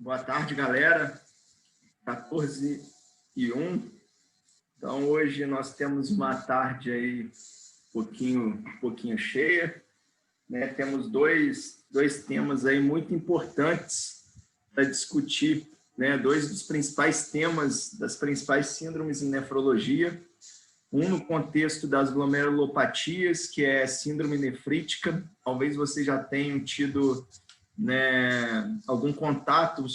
Boa tarde, galera. 14h01. Então, hoje nós temos uma tarde aí um pouquinho cheia, né? Temos dois temas aí muito importantes para discutir, né? Dois dos principais temas das principais síndromes em nefrologia. Um no contexto das glomerulopatias, que é síndrome nefrítica. Talvez vocês já tenham tido, né, algum contato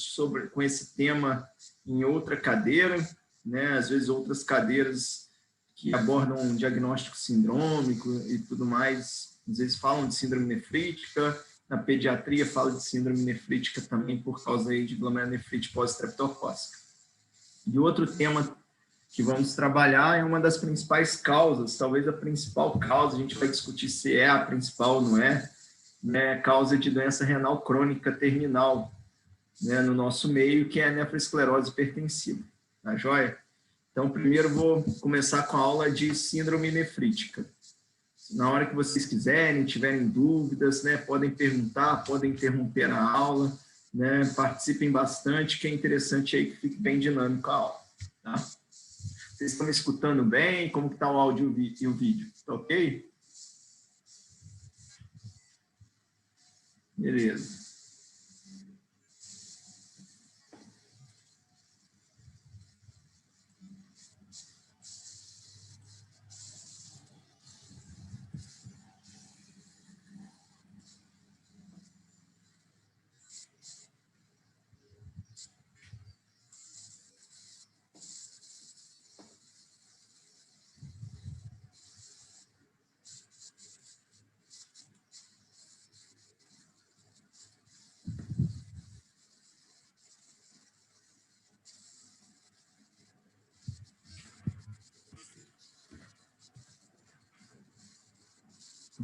com esse tema em outra cadeira, né? Às vezes outras cadeiras que abordam um diagnóstico sindrômico e tudo mais, às vezes falam de síndrome nefrítica, na pediatria fala de síndrome nefrítica também por causa aí de glomerulonefrite pós-estreptocócica. E outro tema que vamos trabalhar é uma das principais causas, talvez a principal causa, a gente vai discutir se é a principal ou não é, né, causa de doença renal crônica terminal, né, no nosso meio, que é a nefroesclerose hipertensiva. Tá joia? Então, primeiro vou começar com a aula de síndrome nefrítica. Na hora que vocês quiserem, tiverem dúvidas, né, podem perguntar, podem interromper a aula, né, participem bastante, que é interessante aí que fique bem dinâmico a aula. Tá? Vocês estão me escutando bem? Como está o áudio e o vídeo? Tá ok? Beleza.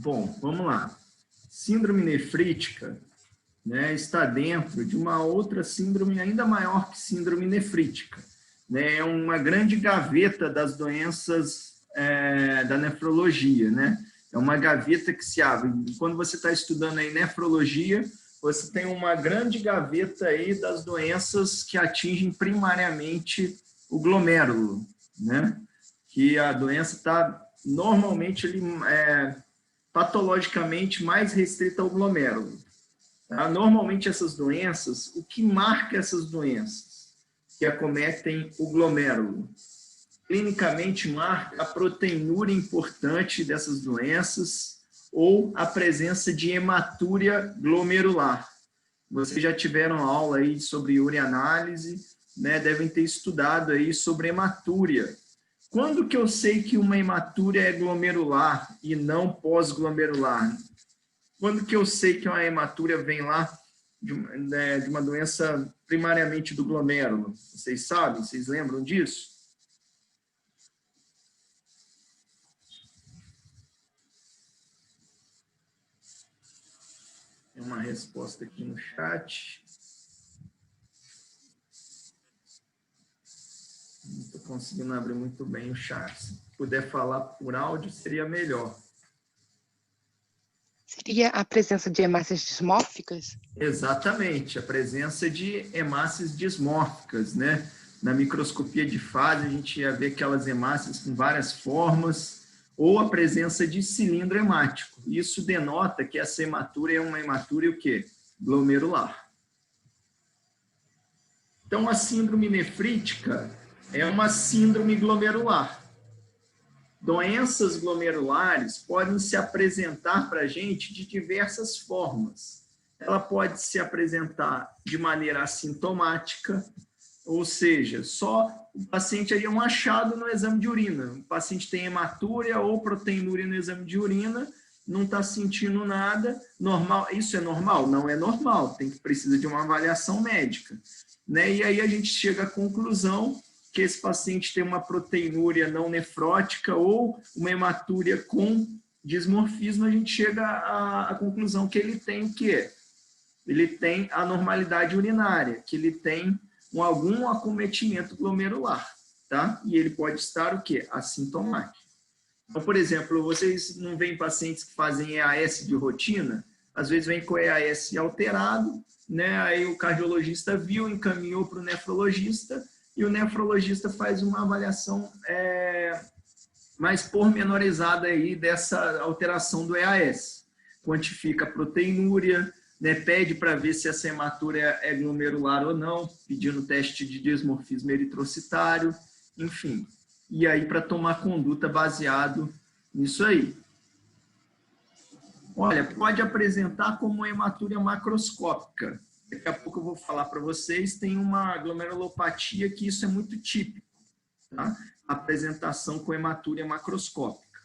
Bom, vamos lá. Síndrome nefrítica, né, está dentro de uma outra síndrome ainda maior que síndrome nefrítica. Né, é uma grande gaveta das doenças da nefrologia. Né? É uma gaveta que se abre. Quando você está estudando aí nefrologia, você tem uma grande gaveta aí das doenças que atingem primariamente o glomérulo. Né? Que a doença está normalmente ali, patologicamente mais restrita ao glomérulo. Tá? Normalmente essas doenças, o que marca essas doenças que acometem o glomérulo? Clinicamente marca a proteinúria importante dessas doenças ou a presença de hematúria glomerular. Vocês já tiveram aula aí sobre ureanálise, né? Devem ter estudado aí sobre hematúria. Quando que eu sei que uma hematúria é glomerular e não pós-glomerular? Quando que eu sei que uma hematúria vem lá de uma doença primariamente do glomérulo? Vocês sabem? Vocês lembram disso? Tem uma resposta aqui no chat. Não estou conseguindo abrir muito bem o chat. Se puder falar por áudio, seria melhor. Seria a presença de hemácias dismórficas? Exatamente, a presença de hemácias dismórficas, né? Na microscopia de fase, a gente ia ver aquelas hemácias com várias formas, ou a presença de cilindro hemático. Isso denota que essa hematúria é uma hematúria o quê? Glomerular. Então, a síndrome nefrítica é uma síndrome glomerular. Doenças glomerulares podem se apresentar para a gente de diversas formas. Ela pode se apresentar de maneira assintomática, ou seja, só o paciente aí é um achado no exame de urina. O paciente tem hematúria ou proteinúria no exame de urina, não está sentindo nada. Normal? Isso é normal? Não é normal, precisa de uma avaliação médica. Né? E aí a gente chega à conclusão que esse paciente tem uma proteinúria não nefrótica ou uma hematúria com dismorfismo, a gente chega à conclusão que ele tem o quê? Ele tem anormalidade urinária, que ele tem algum acometimento glomerular, tá? E ele pode estar o quê? Assintomático. Então, por exemplo, vocês não veem pacientes que fazem EAS de rotina? às vezes vem com EAS alterado, né? Aí o cardiologista viu, encaminhou para o nefrologista, e o nefrologista faz uma avaliação mais pormenorizada aí dessa alteração do EAS. Quantifica a proteinúria, né? Pede para ver se essa hematura é glomerular ou não, pedindo teste de dismorfismo eritrocitário, enfim. E aí para tomar conduta baseado nisso aí. Olha, pode apresentar como hematuria macroscópica. Daqui a pouco eu vou falar para vocês, tem uma glomerulopatia que isso é muito típico, tá? Apresentação com hematuria macroscópica.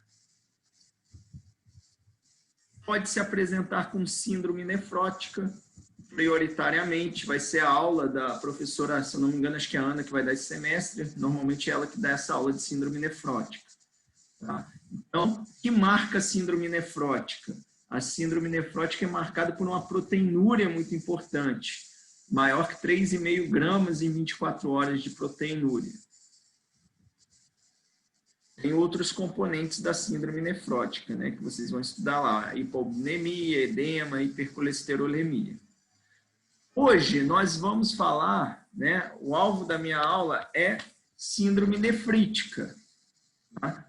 Pode se apresentar com síndrome nefrótica, prioritariamente, vai ser a aula da professora, se eu não me engano, acho que é a Ana que vai dar esse semestre, normalmente é ela que dá essa aula de síndrome nefrótica. Tá? Então, o que marca a síndrome nefrótica? A síndrome nefrótica é marcada por uma proteinúria muito importante, maior que 3,5 gramas em 24 horas de proteinúria. Tem outros componentes da síndrome nefrótica, né, que vocês vão estudar lá, hipovolemia, edema, hipercolesterolemia. Hoje nós vamos falar, né, o alvo da minha aula é síndrome nefrítica. Tá?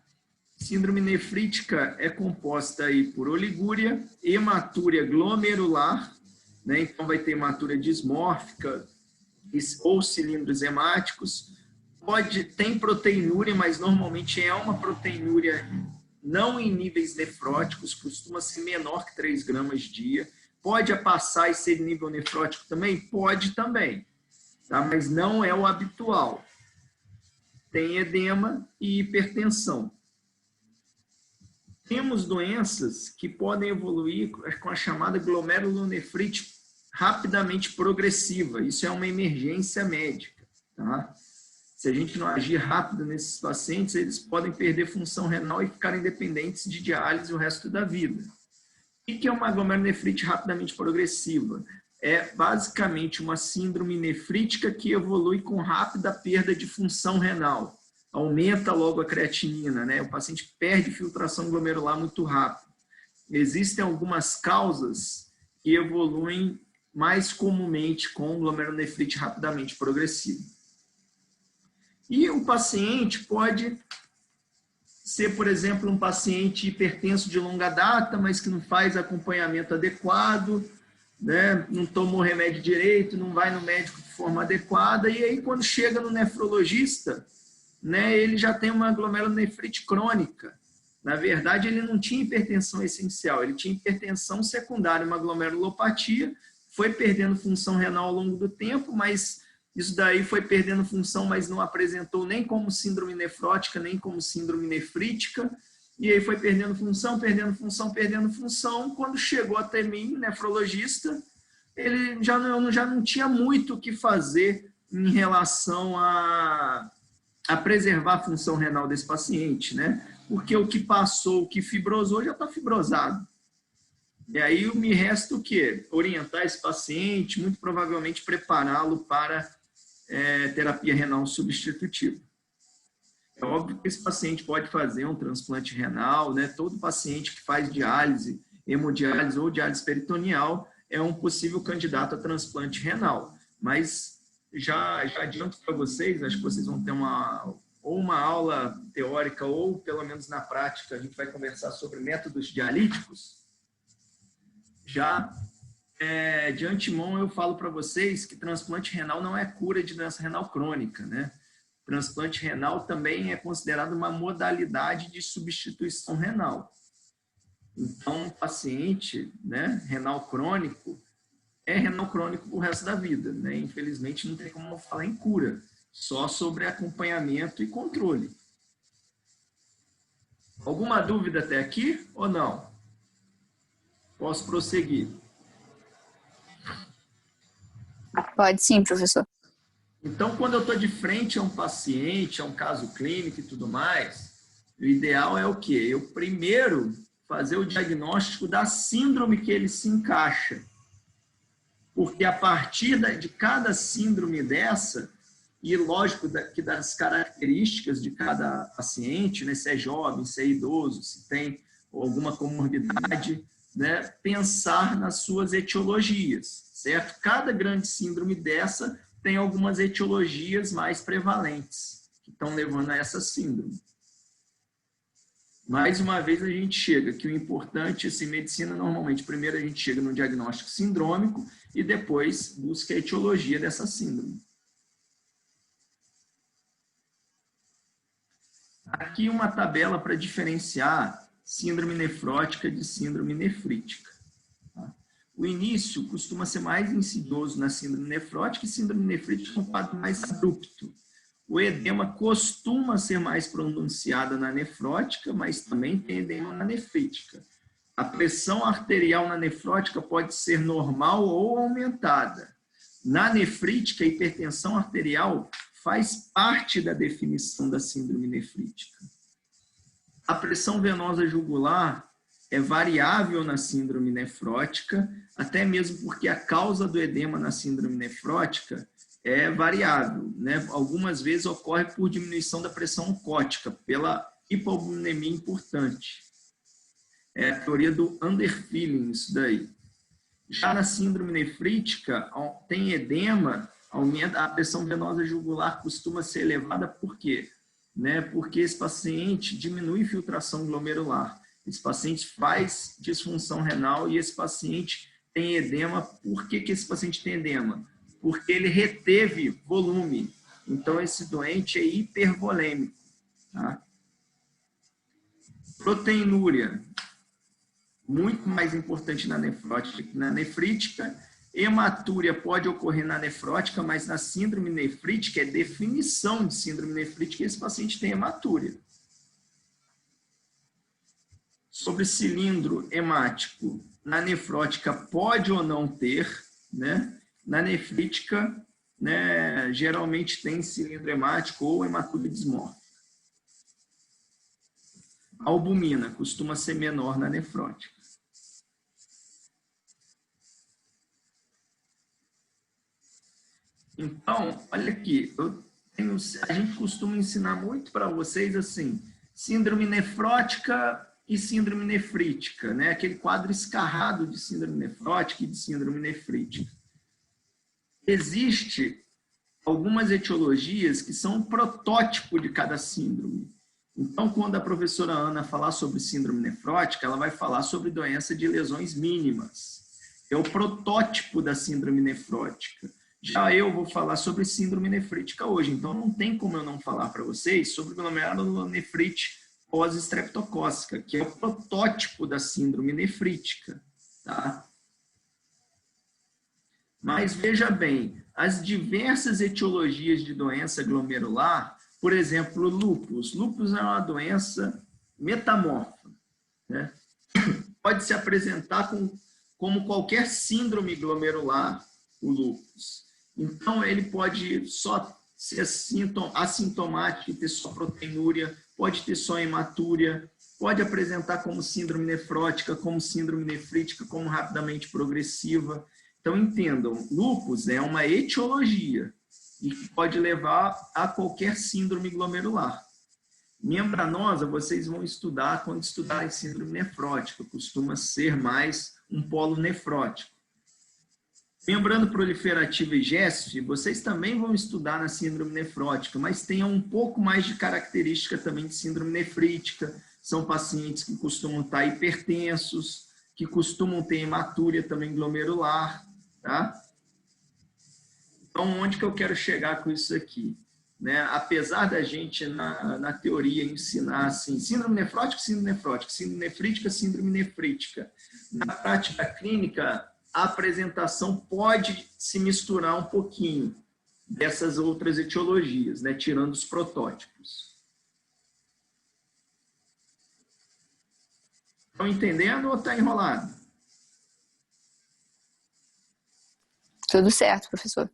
Síndrome nefrítica é composta aí por oligúria, hematúria glomerular, né? Então vai ter hematúria dismórfica ou cilindros hemáticos. Tem proteinúria, mas normalmente é uma proteinúria não em níveis nefróticos, costuma ser menor que 3 gramas dia. Pode passar e ser nível nefrótico também? Pode também, tá? Mas não é o habitual. Tem edema e hipertensão. Temos doenças que podem evoluir com a chamada glomerulonefrite rapidamente progressiva. Isso é uma emergência médica. Tá? Se a gente não agir rápido nesses pacientes, eles podem perder função renal e ficarem dependentes de diálise o resto da vida. O que é uma glomerulonefrite rapidamente progressiva? É basicamente uma síndrome nefrítica que evolui com rápida perda de função renal. Aumenta logo a creatinina, né? O paciente perde filtração glomerular muito rápido. Existem algumas causas que evoluem mais comumente com glomerulonefrite rapidamente progressiva. E o paciente pode ser, por exemplo, um paciente hipertenso de longa data, mas que não faz acompanhamento adequado, né? Não tomou remédio direito, não vai no médico de forma adequada, e aí quando chega no nefrologista, né, ele já tem uma glomerulonefrite crônica. Na verdade, ele não tinha hipertensão essencial, ele tinha hipertensão secundária, uma glomerulopatia, foi perdendo função renal ao longo do tempo, mas isso daí foi perdendo função, mas não apresentou nem como síndrome nefrótica, nem como síndrome nefrítica, e aí foi perdendo função, perdendo função, perdendo função. Quando chegou até mim, nefrologista, ele já não tinha muito o que fazer em relação a preservar a função renal desse paciente, né? Porque o que passou, o que fibrosou, já está fibrosado. E aí me resta o quê? Orientar esse paciente, muito provavelmente prepará-lo para terapia renal substitutiva. É óbvio que esse paciente pode fazer um transplante renal, né? Todo paciente que faz diálise, hemodiálise ou diálise peritoneal é um possível candidato a transplante renal. Mas já adianto para vocês, acho que vocês vão ter uma aula teórica ou pelo menos na prática, a gente vai conversar sobre métodos dialíticos. Já de antemão eu falo para vocês que transplante renal não é cura de doença renal crônica, né? Transplante renal também é considerado uma modalidade de substituição renal. Então, o paciente, né, renal crônico, é renal crônico pro resto da vida, né? Infelizmente, não tem como falar em cura, só sobre acompanhamento e controle. Alguma dúvida até aqui ou não? Posso prosseguir? Pode sim, professor. Então, quando eu estou de frente a um paciente, a um caso clínico e tudo mais, o ideal é o quê? Eu primeiro fazer o diagnóstico da síndrome que ele se encaixa. Porque a partir de cada síndrome dessa, e lógico que das características de cada paciente, né, se é jovem, se é idoso, se tem alguma comorbidade, né, pensar nas suas etiologias, certo? Cada grande síndrome dessa tem algumas etiologias mais prevalentes que estão levando a essa síndrome. Mais uma vez a gente chega que o importante, assim, medicina normalmente, primeiro a gente chega no diagnóstico sindrômico e depois busca a etiologia dessa síndrome. Aqui uma tabela para diferenciar síndrome nefrótica de síndrome nefrítica. O início costuma ser mais insidioso na síndrome nefrótica e síndrome nefrítica é um quadro mais abrupto. O edema costuma ser mais pronunciado na nefrótica, mas também tem edema na nefrítica. A pressão arterial na nefrótica pode ser normal ou aumentada. Na nefrítica, a hipertensão arterial faz parte da definição da síndrome nefrítica. A pressão venosa jugular é variável na síndrome nefrótica, até mesmo porque a causa do edema na síndrome nefrótica é variável, né? Algumas vezes ocorre por diminuição da pressão oncótica, pela hipovolemia importante. É a teoria do underfilling, isso daí. Já na síndrome nefrítica, tem edema, aumenta, a pressão venosa jugular costuma ser elevada, por quê? Né? Porque esse paciente diminui filtração glomerular, esse paciente faz disfunção renal e esse paciente tem edema. Por que esse paciente tem edema? Porque ele reteve volume. Então, esse doente é hipervolêmico. Tá? Proteinúria, muito mais importante na nefrótica que na nefrítica. Hematúria pode ocorrer na nefrótica, mas na síndrome nefrítica é definição de síndrome nefrítica e esse paciente tem hematúria. Sobre cilindro hemático, na nefrótica pode ou não ter, né? Na nefrítica, né, geralmente tem cilindro hemático ou hematúria dismórfica. A albumina costuma ser menor na nefrótica. Então, olha aqui, a gente costuma ensinar muito para vocês assim, síndrome nefrótica e síndrome nefrítica, né? Aquele quadro escarrado de síndrome nefrótica e de síndrome nefrítica. Existe algumas etiologias que são um protótipo de cada síndrome. Então, quando a professora Ana falar sobre síndrome nefrótica, ela vai falar sobre doença de lesões mínimas. É o protótipo da síndrome nefrótica. Já eu vou falar sobre síndrome nefrítica hoje, então não tem como eu não falar para vocês sobre glomerulonefrite pós-estreptocócica, que é o protótipo da síndrome nefrítica. Tá? Mas veja bem, as diversas etiologias de doença glomerular, por exemplo, lúpus. Lúpus é uma doença metamorfa, né? Pode se apresentar como qualquer síndrome glomerular, o lúpus. Então, ele pode só ser assintomático e ter só proteinúria, pode ter só hematúria, pode apresentar como síndrome nefrótica, como síndrome nefrítica, como rapidamente progressiva. Então, entendam, lúpus é uma etiologia e que pode levar a qualquer síndrome glomerular. Membranosa, vocês vão estudar quando estudarem síndrome nefrótica, costuma ser mais um polo nefrótico. Membrana proliferativa e GESF, vocês também vão estudar na síndrome nefrótica, mas tenham um pouco mais de característica também de síndrome nefrítica. São pacientes que costumam estar hipertensos, que costumam ter hematúria também glomerular. Tá? Então, onde que eu quero chegar com isso aqui? Né? Apesar da gente, na teoria, ensinar assim, síndrome nefrótica, síndrome nefrótica, síndrome nefrítica, síndrome nefrítica. Na prática clínica, a apresentação pode se misturar um pouquinho dessas outras etiologias, né? Tirando os protótipos. Estão entendendo ou está enrolado? Tudo certo, professor.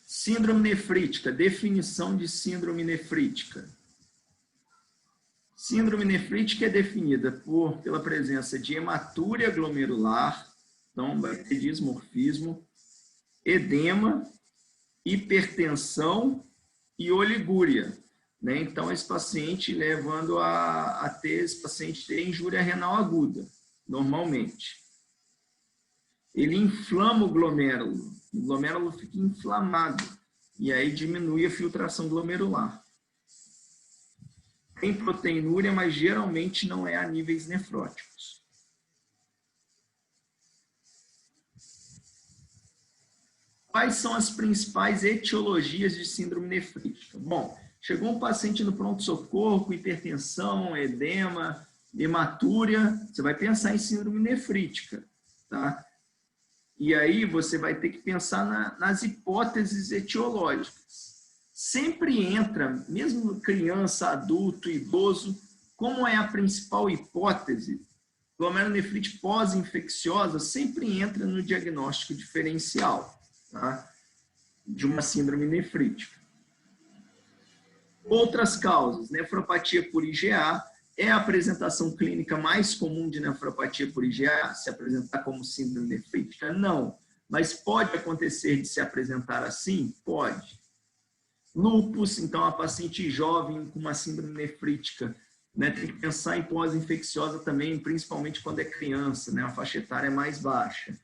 Síndrome nefrítica, definição de síndrome nefrítica. Síndrome nefrítica é definida pela presença de hematúria glomerular, então vai ter dismorfismo, edema, hipertensão e oligúria. né? Então, esse paciente levando a ter, esse paciente ter injúria renal aguda, normalmente. Ele inflama o glomérulo fica inflamado, e aí diminui a filtração glomerular. Tem proteinúria, mas geralmente não é a níveis nefróticos. Quais são as principais etiologias de síndrome nefrítica? Bom, chegou um paciente no pronto-socorro com hipertensão, edema, hematúria, você vai pensar em síndrome nefrítica, tá? E aí você vai ter que pensar nas hipóteses etiológicas. Sempre entra, mesmo criança, adulto, idoso, como é a principal hipótese? Glomerulonefrite pós-infecciosa sempre entra no diagnóstico diferencial, tá? De uma síndrome nefrítica. Outras causas, nefropatia por IgA, é a apresentação clínica mais comum de nefropatia por IgA se apresentar como síndrome nefrítica? Não. Mas pode acontecer de se apresentar assim? Pode. Lúpus, então a paciente jovem com uma síndrome nefrítica, né, tem que pensar em pós-infecciosa também, principalmente quando é criança, né, a faixa etária é mais baixa.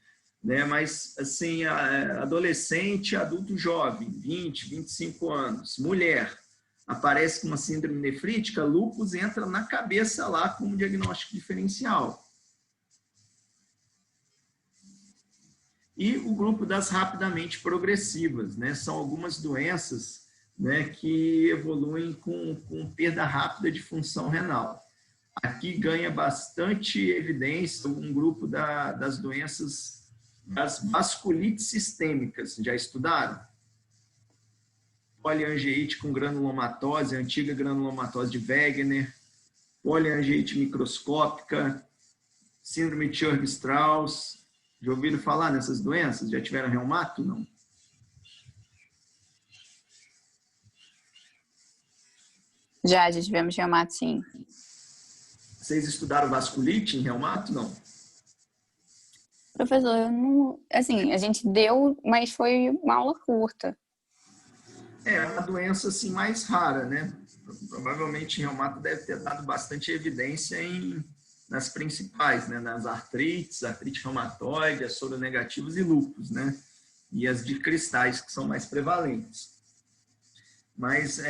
Né, mas, assim, adolescente, adulto jovem, 20, 25 anos, mulher, aparece com uma síndrome nefrítica, lúpus entra na cabeça lá como diagnóstico diferencial. E o grupo das rapidamente progressivas, né? São algumas doenças, né, que evoluem com perda rápida de função renal. Aqui ganha bastante evidência um grupo das doenças das vasculites sistêmicas. Já estudaram? Poliangeite com granulomatose, antiga granulomatose de Wegener, poliangeite microscópica, síndrome de Churg-Strauss. Já ouviram falar nessas doenças? Já tiveram reumato? Não. Já tivemos reumato, sim. Vocês estudaram vasculite em reumato? Não. Professor, eu não... Assim, a gente deu, mas foi uma aula curta. É uma doença assim, mais rara, né? Provavelmente reumato deve ter dado bastante evidência nas principais, né? Nas artrites, artrite reumatoide, as soronegativas e lúpus, né? E as de cristais, que são mais prevalentes. Mas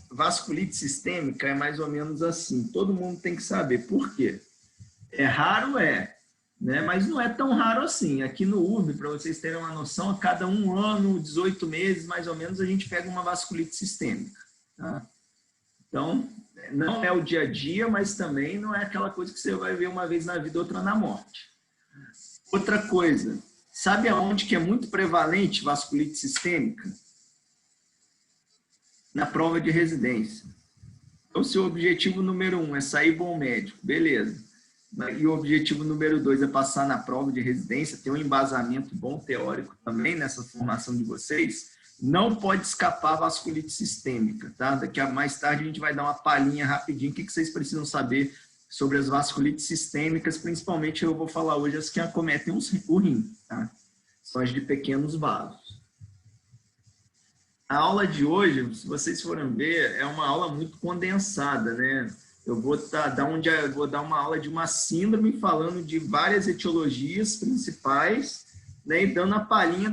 vasculite sistêmica é mais ou menos assim. Todo mundo tem que saber por quê. É raro, né? Mas não é tão raro assim. Aqui no URB, para vocês terem uma noção, a cada 1 ano, 18 meses, mais ou menos, a gente pega uma vasculite sistêmica. Tá? Então, não é o dia a dia, mas também não é aquela coisa que você vai ver uma vez na vida, outra na morte. Outra coisa, sabe aonde que é muito prevalente vasculite sistêmica? Na prova de residência. Então, se o objetivo número 1 é sair bom médico, beleza. E o objetivo número 2 é passar na prova de residência, ter um embasamento bom teórico também nessa formação de vocês, não pode escapar a vasculite sistêmica, tá? Daqui a mais tarde a gente vai dar uma palhinha rapidinho, o que vocês precisam saber sobre as vasculites sistêmicas, principalmente eu vou falar hoje as que acometem o rim, tá? São as de pequenos vasos. A aula de hoje, se vocês forem ver, é uma aula muito condensada, né? Eu vou dar uma aula de uma síndrome falando de várias etiologias principais, né, e dando a palhinha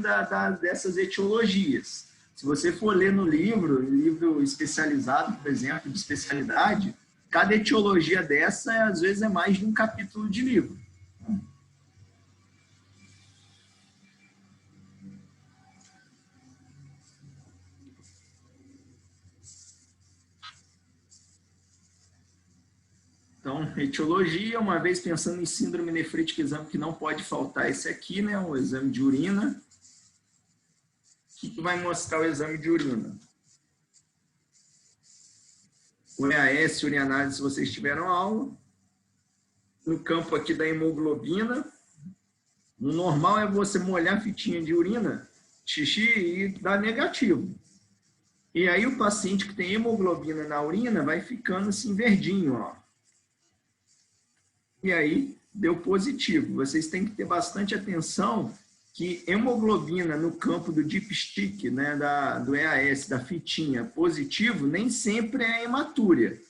dessas etiologias. Se você for ler no livro especializado, por exemplo, de especialidade, cada etiologia dessa, às vezes, é mais de um capítulo de livro. Então, etiologia, uma vez pensando em síndrome nefrítica, exame que não pode faltar esse aqui, né? O exame de urina. O que vai mostrar o exame de urina? O EAS, urianálise, se vocês tiveram aula. No campo aqui da hemoglobina. No normal é você molhar a fitinha de urina, xixi, e dar negativo. E aí o paciente que tem hemoglobina na urina vai ficando assim verdinho, ó. E aí, deu positivo. Vocês têm que ter bastante atenção que hemoglobina no campo do dipstick, né, do EAS, da fitinha, positivo, nem sempre é hematúria.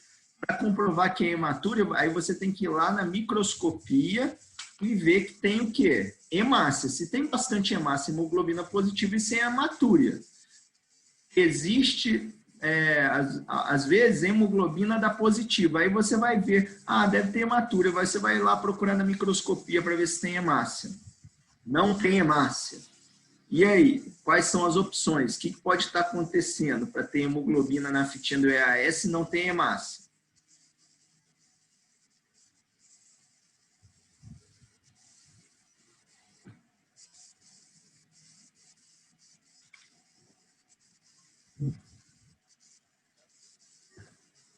Para comprovar que é hematúria, aí você tem que ir lá na microscopia e ver que tem o quê? Hemácia. Se tem bastante hemácia, hemoglobina positiva, isso é hematúria. Existe, às vezes, hemoglobina dá positiva. Aí você vai ver, deve ter hematúria. Você vai lá procurar na microscopia para ver se tem hemácia. Não tem hemácia. E aí, quais são as opções? O que pode estar acontecendo para ter hemoglobina na fitinha do EAS e não tem hemácia?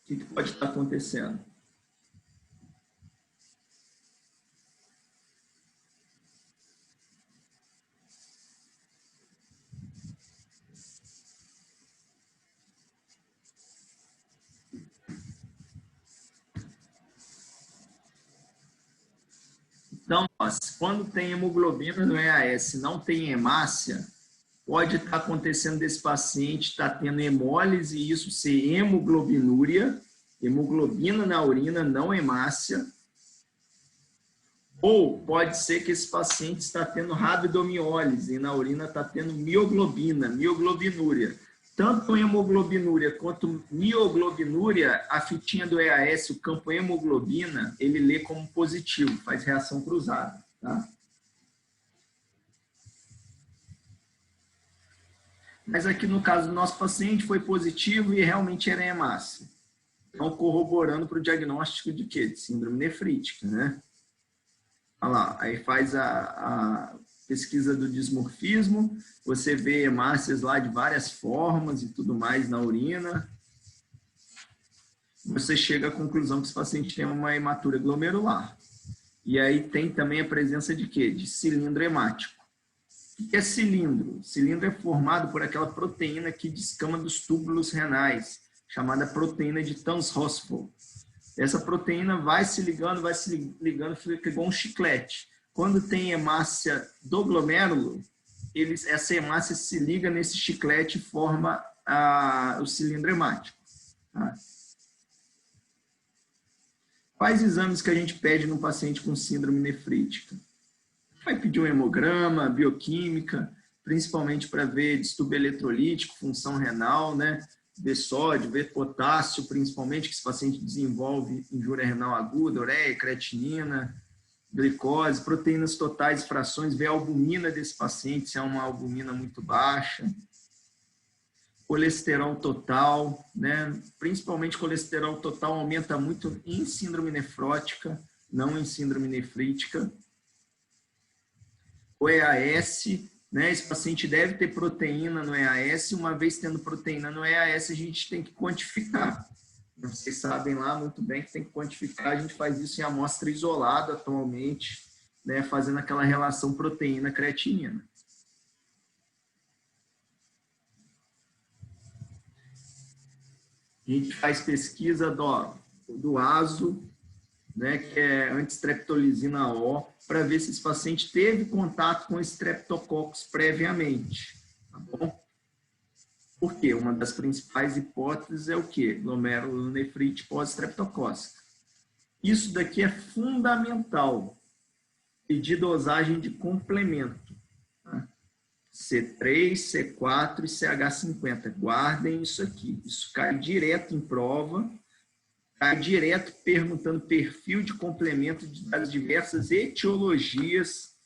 O que pode estar acontecendo? Então, quando tem hemoglobina no EAS, não tem hemácia, pode estar acontecendo desse paciente estar tendo hemólise e isso ser hemoglobinúria, hemoglobina na urina, não hemácia. Ou pode ser que esse paciente está tendo rabdomiólise e na urina está tendo mioglobina, mioglobinúria. Tanto hemoglobinúria quanto mioglobinúria, a fitinha do EAS, o campo hemoglobina, ele lê como positivo, faz reação cruzada. Tá? Mas aqui no caso do nosso paciente foi positivo e realmente era hemácia. Então, corroborando para o diagnóstico de quê? De síndrome nefrítica, né? Olha lá, aí faz a pesquisa do dismorfismo, você vê hemácias lá de várias formas e tudo mais na urina. Você chega à conclusão que esse paciente tem uma hematúria glomerular. E aí tem também a presença de quê? De cilindro hemático. O que é cilindro? Cilindro é formado por aquela proteína que descama dos túbulos renais, chamada proteína de Townes-Horsfall. Essa proteína vai se ligando, fica igual um chiclete. Quando tem hemácia do glomérulo, essa hemácia se liga nesse chiclete e forma o cilindro hemático. Tá? Quais exames que a gente pede num paciente com síndrome nefrítica? Vai pedir um hemograma, bioquímica, principalmente para ver distúrbio eletrolítico, função renal, né? Ver sódio, ver potássio, principalmente, que esse paciente desenvolve injúria renal aguda, ureia, creatinina, glicose, proteínas totais, frações, ver a albumina desse paciente, se é uma albumina muito baixa, colesterol total, né? Principalmente colesterol total aumenta muito em síndrome nefrótica, não em síndrome nefrítica. O EAS, né? Esse paciente deve ter proteína no EAS, uma vez tendo proteína no EAS, a gente tem que quantificar. Vocês sabem lá muito bem que tem que quantificar, a gente faz isso em amostra isolada atualmente, né? Fazendo aquela relação proteína-creatinina. A gente faz pesquisa do ASO, né, que é antistreptolizina O, para ver se esse paciente teve contato com streptococcus previamente. Tá bom? Por quê? Uma das principais hipóteses é o quê? Glomerulonefrite pós-streptocócica. Isso daqui é fundamental. Pedir dosagem de complemento. Tá? C3, C4 e CH50. Guardem isso aqui. Isso cai direto em prova. Cai direto perguntando perfil de complemento das diversas etiologias,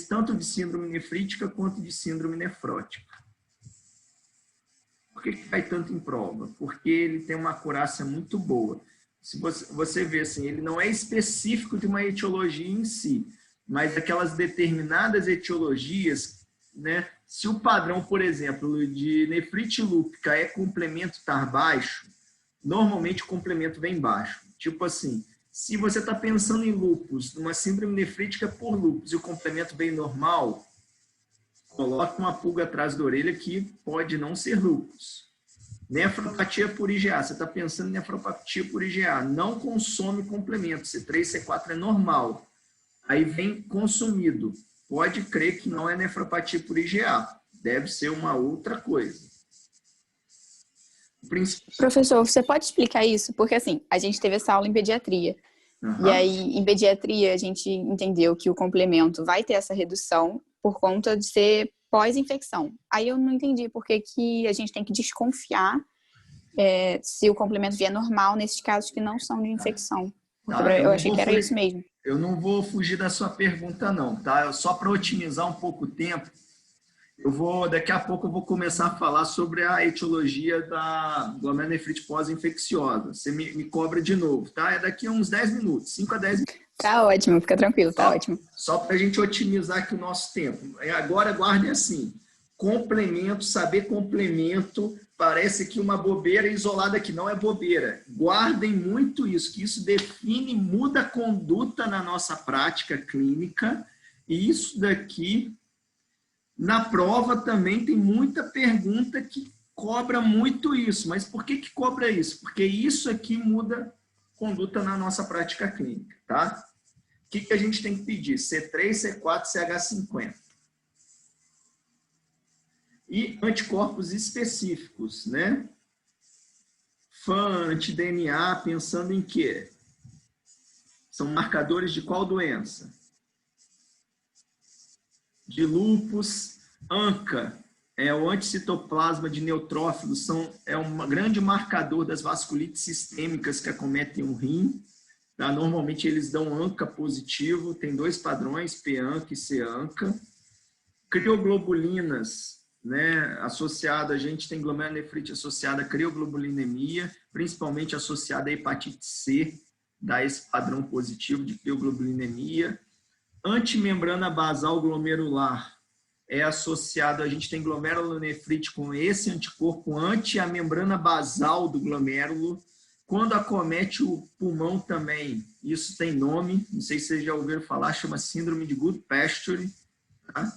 tanto de síndrome nefrítica quanto de síndrome nefrótica. Por que cai tanto em prova? Porque ele tem uma acurácia muito boa. Se você vê assim, ele não é específico de uma etiologia em si, mas aquelas determinadas etiologias, né? Se o padrão, por exemplo, de nefrite lúpica é complemento estar baixo, normalmente o complemento vem baixo. Tipo assim, se você está pensando em lúpus, numa síndrome nefrítica por lúpus e o complemento vem normal, coloca uma pulga atrás da orelha que pode não ser lúpus. Nefropatia por IgA, você está pensando em nefropatia por IgA, não consome complemento, C3, C4 é normal. Aí vem consumido. pode crer que não é nefropatia por IgA. Deve ser uma outra coisa. Professor, você pode explicar isso? Porque, assim, a gente teve essa aula em pediatria. Uhum. E aí, em pediatria, a gente entendeu que o complemento vai ter essa redução por conta de ser pós-infecção. Aí eu não entendi por que a gente tem que desconfiar se o complemento vier normal nesses casos que não são de infecção. Eu achei que era isso mesmo. Eu não vou fugir da sua pergunta, não, tá? Só para otimizar um pouco o tempo, daqui a pouco eu vou começar a falar sobre a etiologia da glomerulonefrite pós-infecciosa. Você me cobra de novo, tá? É daqui a uns 10 minutos, 5 a 10 minutos. Tá ótimo, fica tranquilo, tá ótimo. Só para a gente otimizar aqui o nosso tempo. Agora, guardem assim, complemento, saber complemento, parece que uma bobeira isolada aqui, não é bobeira. Guardem muito isso, que isso define, muda a conduta na nossa prática clínica, e isso daqui, na prova também tem muita pergunta que cobra muito isso. Mas por que cobra isso? Porque isso aqui muda conduta na nossa prática clínica, tá? O que a gente tem que pedir? C3, C4, CH50. E anticorpos específicos, né? FAN, anti-DNA, pensando em quê? São marcadores de qual doença? De lúpus. ANCA, o anticitoplasma de neutrófilos, é um grande marcador das vasculites sistêmicas que acometem o rim. Tá? Normalmente eles dão ANCA positivo, tem 2 padrões, P-ANCA e C-ANCA. Crioglobulinas, né, associada, a gente tem glomerulonefrite associada a crioglobulinemia, principalmente associada a hepatite C, dá esse padrão positivo de crioglobulinemia. Antimembrana basal glomerular é associado, a gente tem glomerulonefrite com esse anticorpo anti a membrana basal do glomérulo. Quando acomete o pulmão também, isso tem nome, não sei se vocês já ouviram falar, chama síndrome de Goodpasture, tá?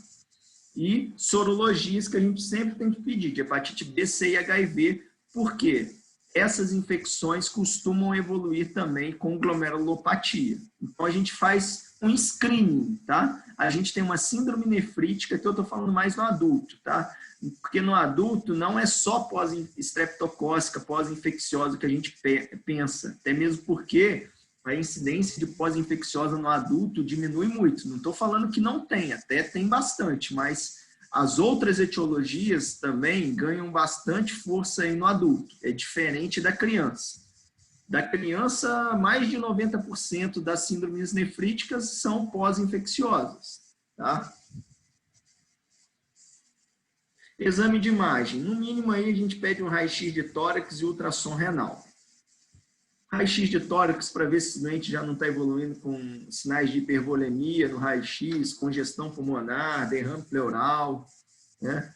E sorologias que a gente sempre tem que pedir, de hepatite B, C e HIV, porque essas infecções costumam evoluir também com glomerulopatia. Então, a gente faz um screening, tá? A gente tem uma síndrome nefrítica, que eu estou falando mais no adulto, tá? Porque no adulto não é só pós-estreptocócica, pós-infecciosa que a gente pensa, até mesmo porque a incidência de pós-infecciosa no adulto diminui muito. Não estou falando que não tem, até tem bastante, mas as outras etiologias também ganham bastante força aí no adulto. É diferente da criança. Da criança, mais de 90% das síndromes nefríticas são pós-infecciosas, tá? Exame de imagem. No mínimo, aí a gente pede um raio-x de tórax e ultrassom renal. Raio-x de tórax para ver se o doente já não está evoluindo com sinais de hipervolemia no raio-x, congestão pulmonar, derrame pleural, né?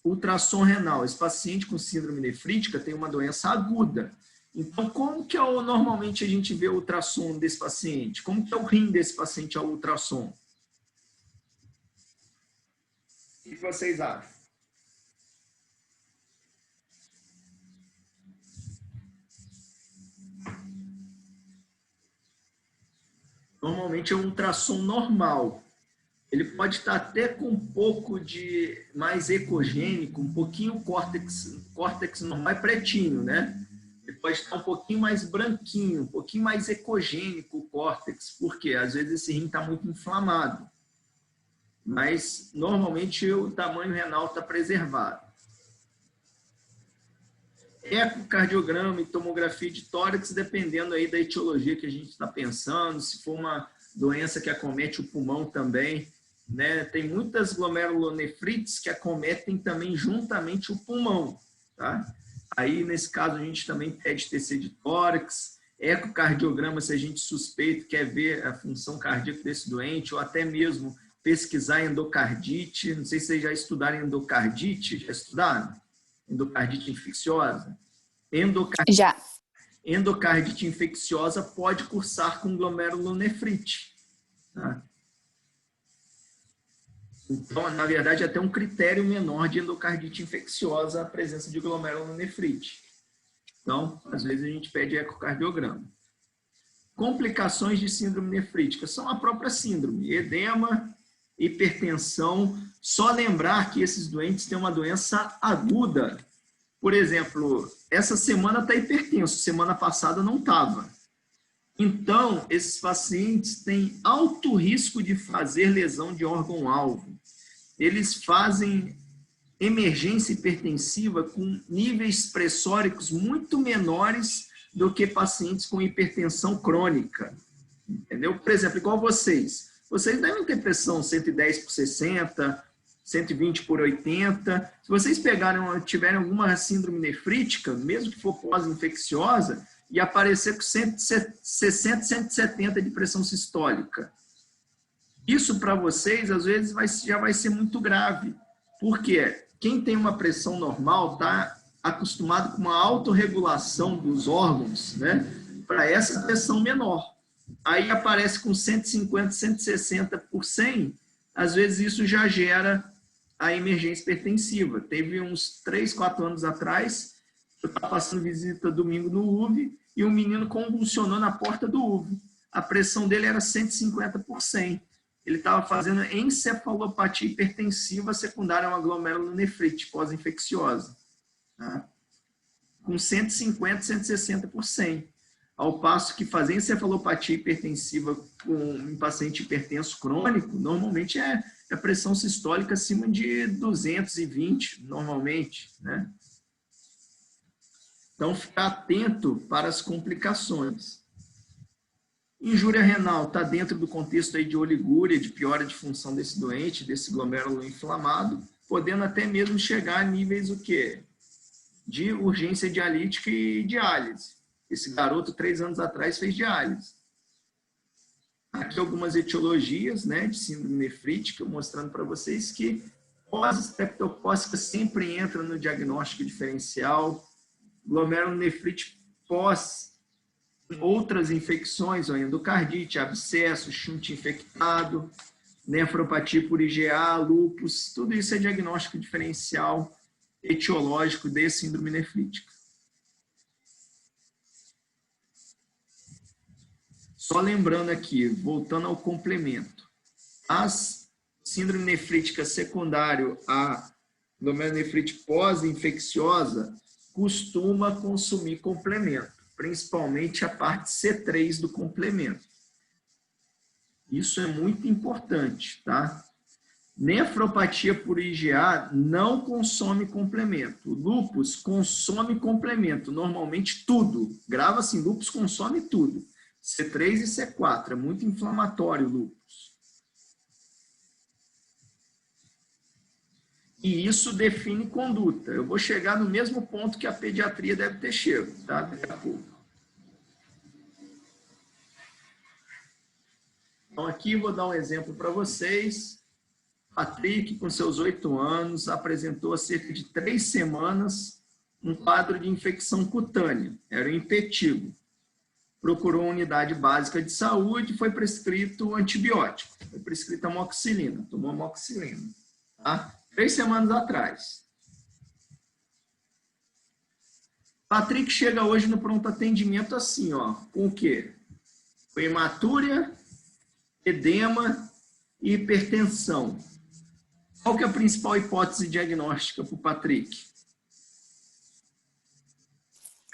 Ultrassom renal. Esse paciente com síndrome nefrítica tem uma doença aguda. Então, como que normalmente a gente vê o ultrassom desse paciente? Como que é o rim desse paciente ao ultrassom? O que vocês acham? Normalmente é um ultrassom normal. Ele pode estar até com um pouco de mais ecogênico, um pouquinho córtex normal é pretinho, né? Ele pode estar um pouquinho mais branquinho, um pouquinho mais ecogênico o córtex, porque às vezes esse rim está muito inflamado. Mas normalmente o tamanho renal está preservado. Ecocardiograma e tomografia de tórax, dependendo aí da etiologia que a gente está pensando, se for uma doença que acomete o pulmão também, né? Tem muitas glomerulonefrites que acometem também juntamente o pulmão, tá? Aí, nesse caso, a gente também pede TC de tórax, ecocardiograma, se a gente suspeita, quer ver a função cardíaca desse doente, ou até mesmo pesquisar endocardite. Não sei se vocês já estudaram endocardite, já estudaram? Endocardite infecciosa? Já. Endocardite infecciosa pode cursar com glomerulonefrite, tá? Então, na verdade, até um critério menor de endocardite infecciosa a presença de glomerulonefrite. Então, às vezes a gente pede ecocardiograma. Complicações de síndrome nefrítica são a própria síndrome, edema, hipertensão. Só lembrar que esses doentes têm uma doença aguda. Por exemplo, essa semana está hipertenso, semana passada não estava. Então, esses pacientes têm alto risco de fazer lesão de órgão-alvo. Eles fazem emergência hipertensiva com níveis pressóricos muito menores do que pacientes com hipertensão crônica. Entendeu? Por exemplo, igual vocês. Vocês devem ter pressão 110 por 60, 120 por 80. Se vocês tiverem alguma síndrome nefrítica, mesmo que for pós-infecciosa, e aparecer com 160, 170 de pressão sistólica. Isso para vocês, às vezes, já vai ser muito grave. Por quê? Quem tem uma pressão normal está acostumado com uma autorregulação dos órgãos, né, para essa pressão menor. Aí aparece com 150, 160 por 100, às vezes isso já gera a emergência hipertensiva. Teve uns 3, 4 anos atrás, eu estava passando visita domingo no UV e um menino convulsionou na porta do UV. A pressão dele era 150 por 100. Ele estava fazendo encefalopatia hipertensiva secundária a uma glomerulonefrite pós-infecciosa, tá? Com 150, 160 por 100. Ao passo que fazer encefalopatia hipertensiva com um paciente hipertenso crônico, normalmente é pressão sistólica acima de 220, normalmente, né? Então, ficar atento para as complicações. Injúria renal está dentro do contexto aí de oligúria, de piora de função desse doente, desse glomérulo inflamado, podendo até mesmo chegar a níveis o quê? De urgência dialítica e diálise. Esse garoto, 3 anos atrás, fez diálise. Aqui algumas etiologias, né, de síndrome nefrítica, mostrando para vocês que pós-estreptocócica sempre entra no diagnóstico diferencial. Glomerulonefrite pós outras infecções, endocardite, abscesso, shunt infectado, nefropatia por IgA, lúpus, tudo isso é diagnóstico diferencial etiológico de síndrome nefrítica. Só lembrando aqui, voltando ao complemento, as síndrome nefrítica secundário à glomerulonefrite pós-infecciosa costuma consumir complemento, principalmente a parte C3 do complemento. Isso é muito importante, tá? Nefropatia por IgA não consome complemento. Lúpus consome complemento, normalmente tudo. Grava assim, lúpus consome tudo. C3 e C4, é muito inflamatório o lúpus. E isso define conduta. Eu vou chegar no mesmo ponto que a pediatria deve ter chego, tá? Daqui a pouco. Então, aqui vou dar um exemplo para vocês. Patrick, com seus 8 anos, apresentou há cerca de 3 semanas um quadro de infecção cutânea. Era um impetigo. Procurou a unidade básica de saúde e foi prescrito antibiótico. Foi prescrita amoxicilina. Tomou amoxicilina. Tá? 3 semanas atrás. Patrick chega hoje no pronto atendimento assim, ó, com o quê? Com hematúria, edema e hipertensão. Qual que é a principal hipótese diagnóstica para o Patrick?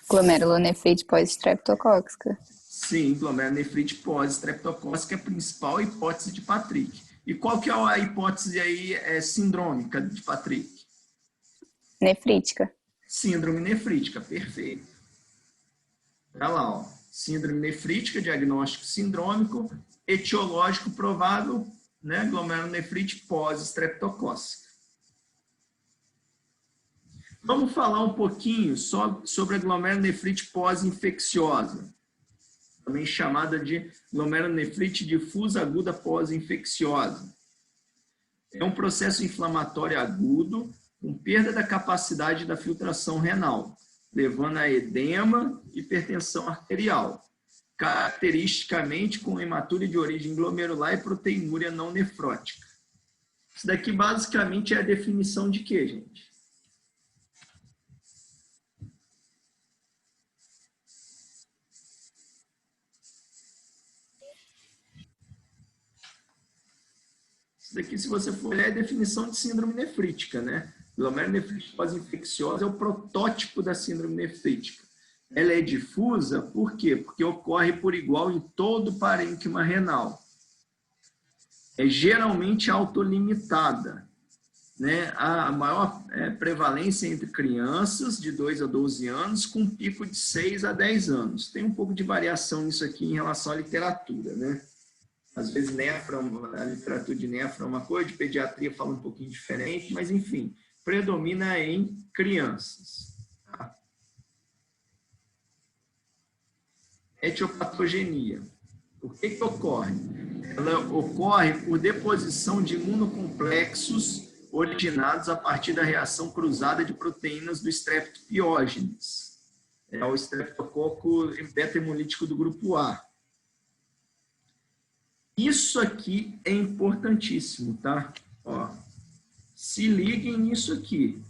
Glomerulonefrite pós-estreptocócica. Sim, glomerulonefrite pós-estreptocócica é a principal hipótese de Patrick. E qual que é a hipótese aí sindrômica de Patrick? Nefrítica. Síndrome nefrítica, perfeito. Olha lá, ó. Síndrome nefrítica, diagnóstico sindrômico, etiológico provável, né? Glomerulonefrite pós-estreptocócica. Vamos falar um pouquinho só sobre a glomerulonefrite pós-infecciosa, também chamada de glomerulonefrite difusa aguda pós-infecciosa. É um processo inflamatório agudo com perda da capacidade da filtração renal, levando a edema e hipertensão arterial, caracteristicamente com hematúria de origem glomerular e proteinúria não nefrótica. Isso daqui basicamente é a definição de quê, gente? Isso daqui, se você for olhar, é a definição de síndrome nefrítica, né? Glomerulonefrite pós-infecciosa é o protótipo da síndrome nefrítica. Ela é difusa, por quê? Porque ocorre por igual em todo o parênquima renal. É geralmente autolimitada, né? A maior prevalência é entre crianças de 2 a 12 anos, com um pico de 6 a 10 anos. Tem um pouco de variação nisso aqui em relação à literatura, né? Às vezes a literatura de nefro é uma coisa, de pediatria fala um pouquinho diferente, mas enfim, predomina em crianças. Tá? Etiopatogenia. Por que ocorre? Ela ocorre por deposição de imunocomplexos originados a partir da reação cruzada de proteínas do Streptopiógenes. É o estreptococo beta-hemolítico do grupo A. Isso aqui é importantíssimo, tá? Ó, se liguem nisso aqui.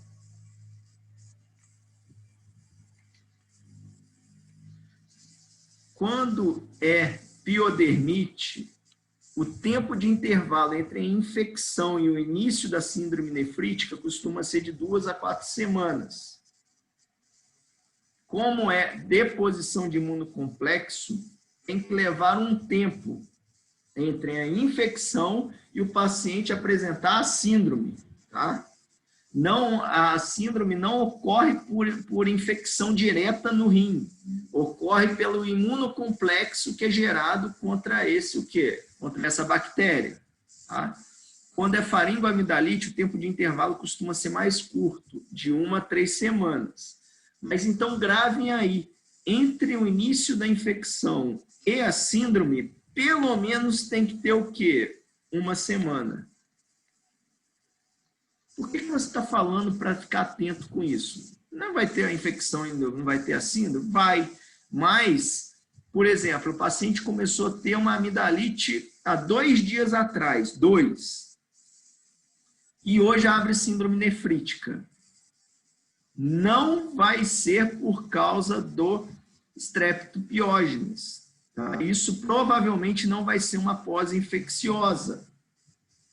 Quando é piodermite, o tempo de intervalo entre a infecção e o início da síndrome nefrítica costuma ser de 2 a 4 semanas. Como é deposição de imunocomplexo, tem que levar um tempo entre a infecção e o paciente apresentar a síndrome, tá? Não, a síndrome não ocorre por infecção direta no rim, ocorre pelo imunocomplexo que é gerado contra esse contra essa bactéria, tá? Quando é faringoamidalite, o tempo de intervalo costuma ser mais curto, de 1 a 3 semanas. Mas então gravem aí, entre o início da infecção e a síndrome, pelo menos tem que ter o quê? 1 semana. Por que você está falando para ficar atento com isso? Não vai ter a infecção ainda, não vai ter a síndrome? Vai. Mas, por exemplo, o paciente começou a ter uma amidalite há 2 dias atrás, 2. E hoje abre síndrome nefrítica. Não vai ser por causa do Streptopiógenes. Tá? Isso provavelmente não vai ser uma pós-infecciosa.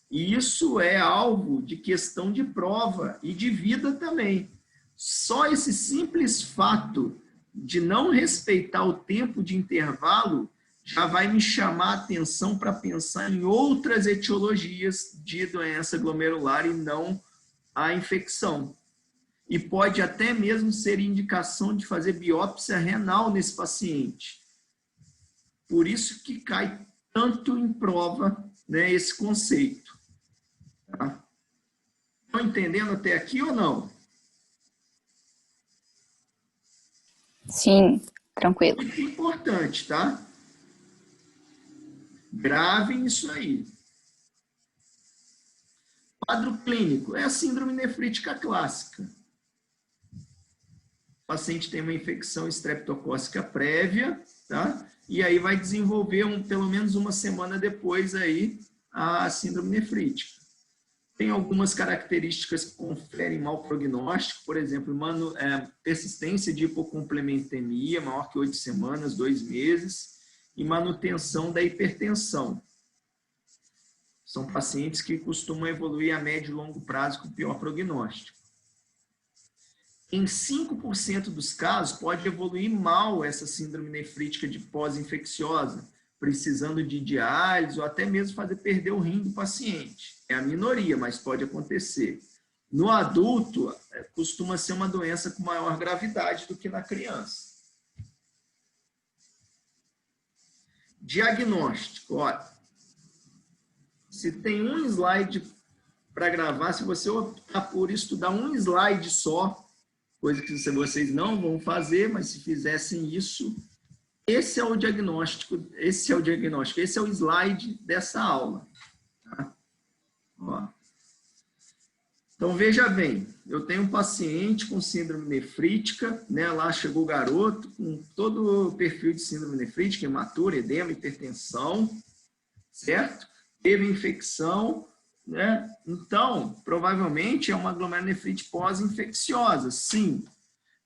E isso é alvo de questão de prova e de vida também. Só esse simples fato de não respeitar o tempo de intervalo já vai me chamar a atenção para pensar em outras etiologias de doença glomerular e não a infecção. E pode até mesmo ser indicação de fazer biópsia renal nesse paciente. Por isso que cai tanto em prova, né, esse conceito. Tá? Estão entendendo até aqui ou não? Sim, tranquilo. Muito importante, tá? Gravem isso aí. Quadro clínico é a síndrome nefrítica clássica. O paciente tem uma infecção estreptocócica prévia, tá? E aí vai desenvolver pelo menos 1 semana depois aí a síndrome nefrítica. Tem algumas características que conferem mau prognóstico, por exemplo, persistência de hipocomplementemia, maior que 8 semanas, 2 meses, e manutenção da hipertensão. São pacientes que costumam evoluir a médio e longo prazo com pior prognóstico. Em 5% dos casos, pode evoluir mal essa síndrome nefrítica de pós-infecciosa, precisando de diálise ou até mesmo fazer perder o rim do paciente. É a minoria, mas pode acontecer. No adulto, costuma ser uma doença com maior gravidade do que na criança. Diagnóstico. Olha, se tem um slide para gravar, se você optar por estudar um slide só, coisa que vocês não vão fazer, mas se fizessem isso, esse é o diagnóstico, esse é o slide dessa aula. Tá? Ó. Então, veja bem, eu tenho um paciente com síndrome nefrítica, né? Lá chegou o garoto com todo o perfil de síndrome nefrítica, hematura, edema, hipertensão, certo? Teve infecção, né? Então, provavelmente é uma glomerulonefrite pós-infecciosa, sim.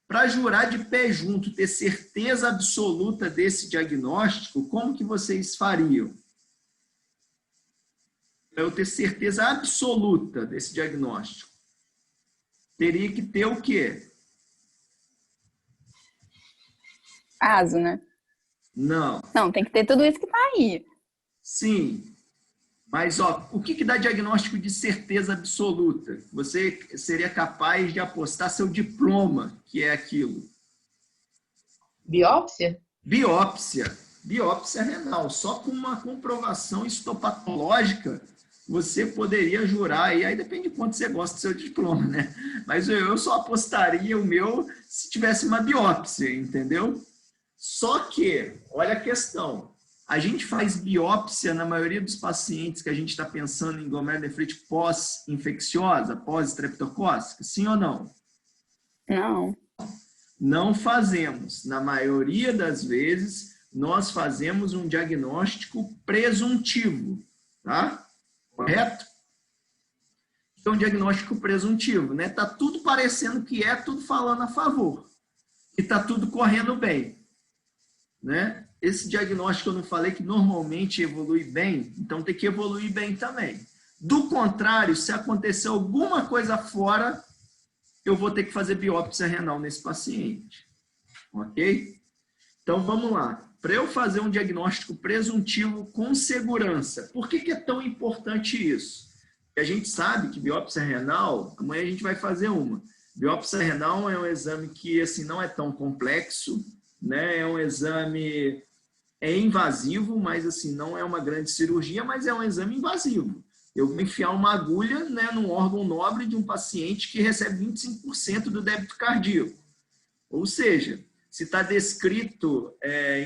Para jurar de pé junto, ter certeza absoluta desse diagnóstico, como que vocês fariam? para eu ter certeza absoluta desse diagnóstico, teria que ter o quê? Caso, né? Não. Não, tem que ter tudo isso que tá aí. Sim. Mas, ó, o que dá diagnóstico de certeza absoluta? Você seria capaz de apostar seu diploma, que é aquilo. Biópsia? Biópsia. Biópsia renal. Só com uma comprovação histopatológica, você poderia jurar, e aí depende de quanto você gosta do seu diploma, né? Mas eu só apostaria o meu se tivesse uma biópsia, entendeu? Só que, olha a questão, a gente faz biópsia na maioria dos pacientes que a gente está pensando em glomerulonefrite pós-infecciosa, pós-estreptocócica, sim ou não? Não. Não fazemos. Na maioria das vezes, nós fazemos um diagnóstico presuntivo, tá? Correto? Então, diagnóstico presuntivo, né? Tá tudo parecendo que é, tudo falando a favor. E tá tudo correndo bem, né? Esse diagnóstico eu não falei que normalmente evolui bem, então tem que evoluir bem também. Do contrário, se acontecer alguma coisa fora, eu vou ter que fazer biópsia renal nesse paciente. Ok? Então, vamos lá. Para eu fazer um diagnóstico presuntivo com segurança, por que é tão importante isso? Porque a gente sabe que biópsia renal, amanhã a gente vai fazer uma. Biópsia renal é um exame que assim, não é tão complexo, né? É um exame invasivo, mas assim, não é uma grande cirurgia, mas é um exame invasivo. Eu vou enfiar uma agulha, né, num órgão nobre de um paciente que recebe 25% do débito cardíaco. Ou seja, se está descrito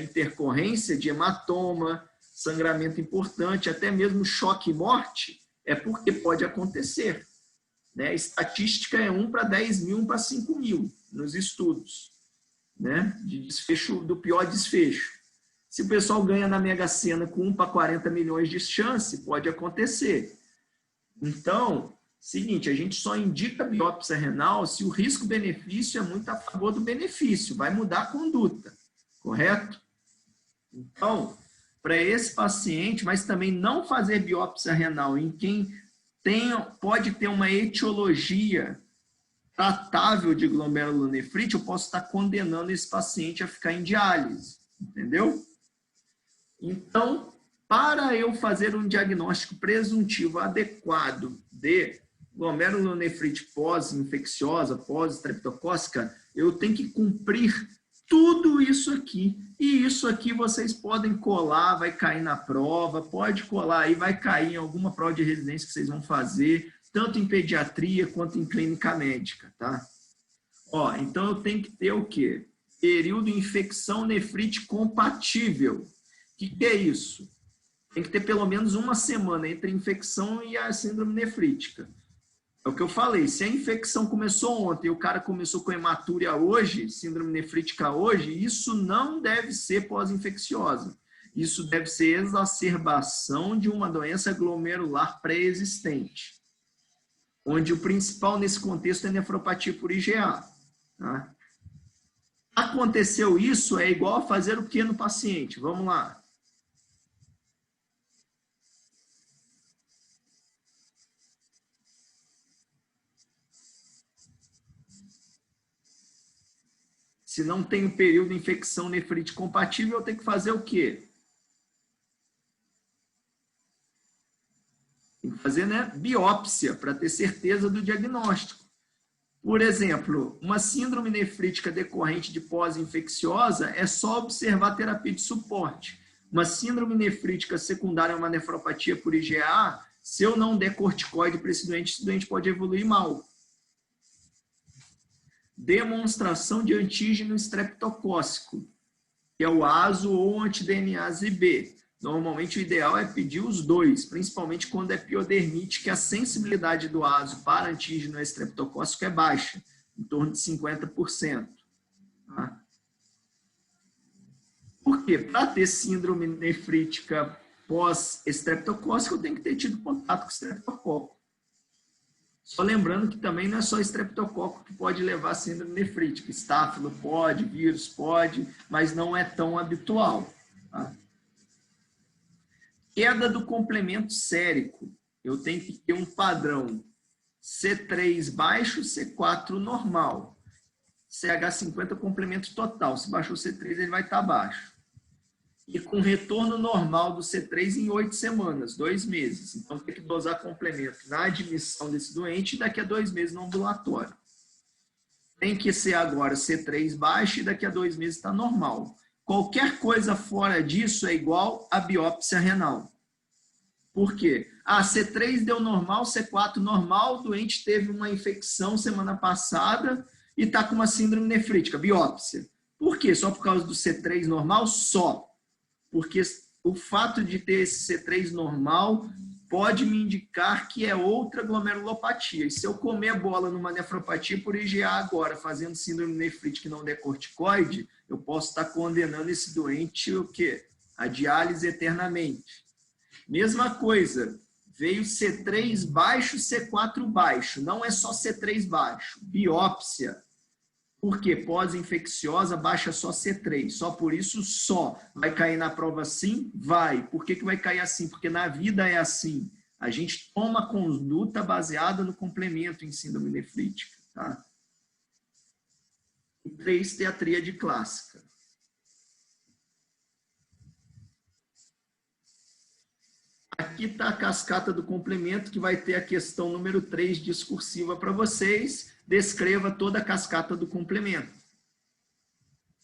intercorrência de hematoma, sangramento importante, até mesmo choque e morte, é porque pode acontecer. Né? A estatística é 1 para 10 mil, 1 para 5 mil nos estudos, né? De desfecho, do pior desfecho. Se o pessoal ganha na Mega Sena com 1 para 40 milhões de chance, pode acontecer. Então, seguinte, a gente só indica biópsia renal se o risco-benefício é muito a favor do benefício, vai mudar a conduta, correto? Então, para esse paciente, mas também não fazer biópsia renal em quem pode ter uma etiologia tratável de glomerulonefrite, eu posso estar condenando esse paciente a ficar em diálise, entendeu? Então, para eu fazer um diagnóstico presuntivo adequado de glomerulonefrite pós-infecciosa, pós-estreptocócica, eu tenho que cumprir tudo isso aqui. E isso aqui vocês podem colar, vai cair na prova, pode colar aí, vai cair em alguma prova de residência que vocês vão fazer, tanto em pediatria quanto em clínica médica, tá? Ó, então eu tenho que ter o quê? Período de infecção nefrite compatível. O que é isso? Tem que ter pelo menos uma semana entre a infecção e a síndrome nefrítica. É o que eu falei, se a infecção começou ontem e o cara começou com hematúria hoje, síndrome nefrítica hoje, isso não deve ser pós-infecciosa. Isso deve ser exacerbação de uma doença glomerular pré-existente, onde o principal nesse contexto é nefropatia por IgA. Tá? Aconteceu isso, é igual a fazer o que no paciente? Vamos lá. Se não tem um período de infecção nefrite compatível, eu tenho que fazer o quê? Tem que fazer, né, biópsia para ter certeza do diagnóstico. Por exemplo, uma síndrome nefrítica decorrente de pós-infecciosa é só observar a terapia de suporte. Uma síndrome nefrítica secundária a uma nefropatia por IgA, se eu não der corticoide para esse doente pode evoluir mal. Demonstração de antígeno estreptocócico, que é o ASO ou anti-DNase B. Normalmente o ideal é pedir os dois, principalmente quando é piodermite, que a sensibilidade do ASO para antígeno estreptocócico é baixa, em torno de 50%. Tá? Por quê? Para ter síndrome nefrítica pós-estreptocócica, eu tenho que ter tido contato com o estreptococo. Só lembrando que também não é só estreptococo que pode levar a síndrome nefrítica. Estáfilo pode, vírus pode, mas não é tão habitual. Tá? Queda do complemento sérico. eu tenho que ter um padrão C3 baixo, C4 normal. CH50 complemento total. Se baixou C3, ele vai estar baixo. E com retorno normal do C3 em 8 semanas, 2 meses. Então, tem que dosar complemento na admissão desse doente e daqui a 2 meses no ambulatório. Tem que ser agora C3 baixo e daqui a 2 meses está normal. Qualquer coisa fora disso é igual a biópsia renal. Por quê? C3 deu normal, C4 normal, o doente teve uma infecção semana passada e está com uma síndrome nefrítica, biópsia. Por quê? Só por causa do C3 normal? Só. Porque o fato de ter esse C3 normal pode me indicar que é outra glomerulopatia. E se eu comer bola numa nefropatia por IgA agora, fazendo síndrome nefrítica e não der corticoide, eu posso estar condenando esse doente o quê? A diálise eternamente. Mesma coisa, veio C3 baixo, C4 baixo. Não é só C3 baixo, biópsia. Por quê? Pós-infecciosa baixa só C3. Só por isso, só. Vai cair na prova assim? Vai. Por que vai cair assim? Porque na vida é assim. A gente toma conduta baseada no complemento em síndrome nefrítica. Tá? E 3, tem a tríade clássica. Aqui está a cascata do complemento, que vai ter a questão número 3 discursiva para vocês. Descreva toda a cascata do complemento.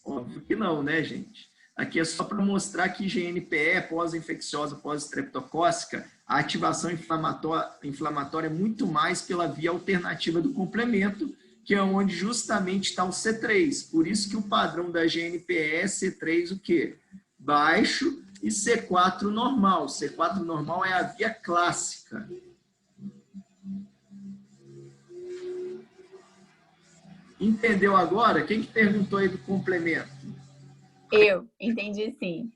Óbvio que não, né, gente? Aqui é só para mostrar que GNPE, pós-infecciosa, pós-estreptocócica, a ativação inflamatória é muito mais pela via alternativa do complemento, que é onde justamente está o C3. Por isso que o padrão da GNPE é C3 o quê? Baixo e C4 normal. C4 normal é a via clássica. Entendeu agora? Quem que perguntou aí do complemento? Eu entendi, sim.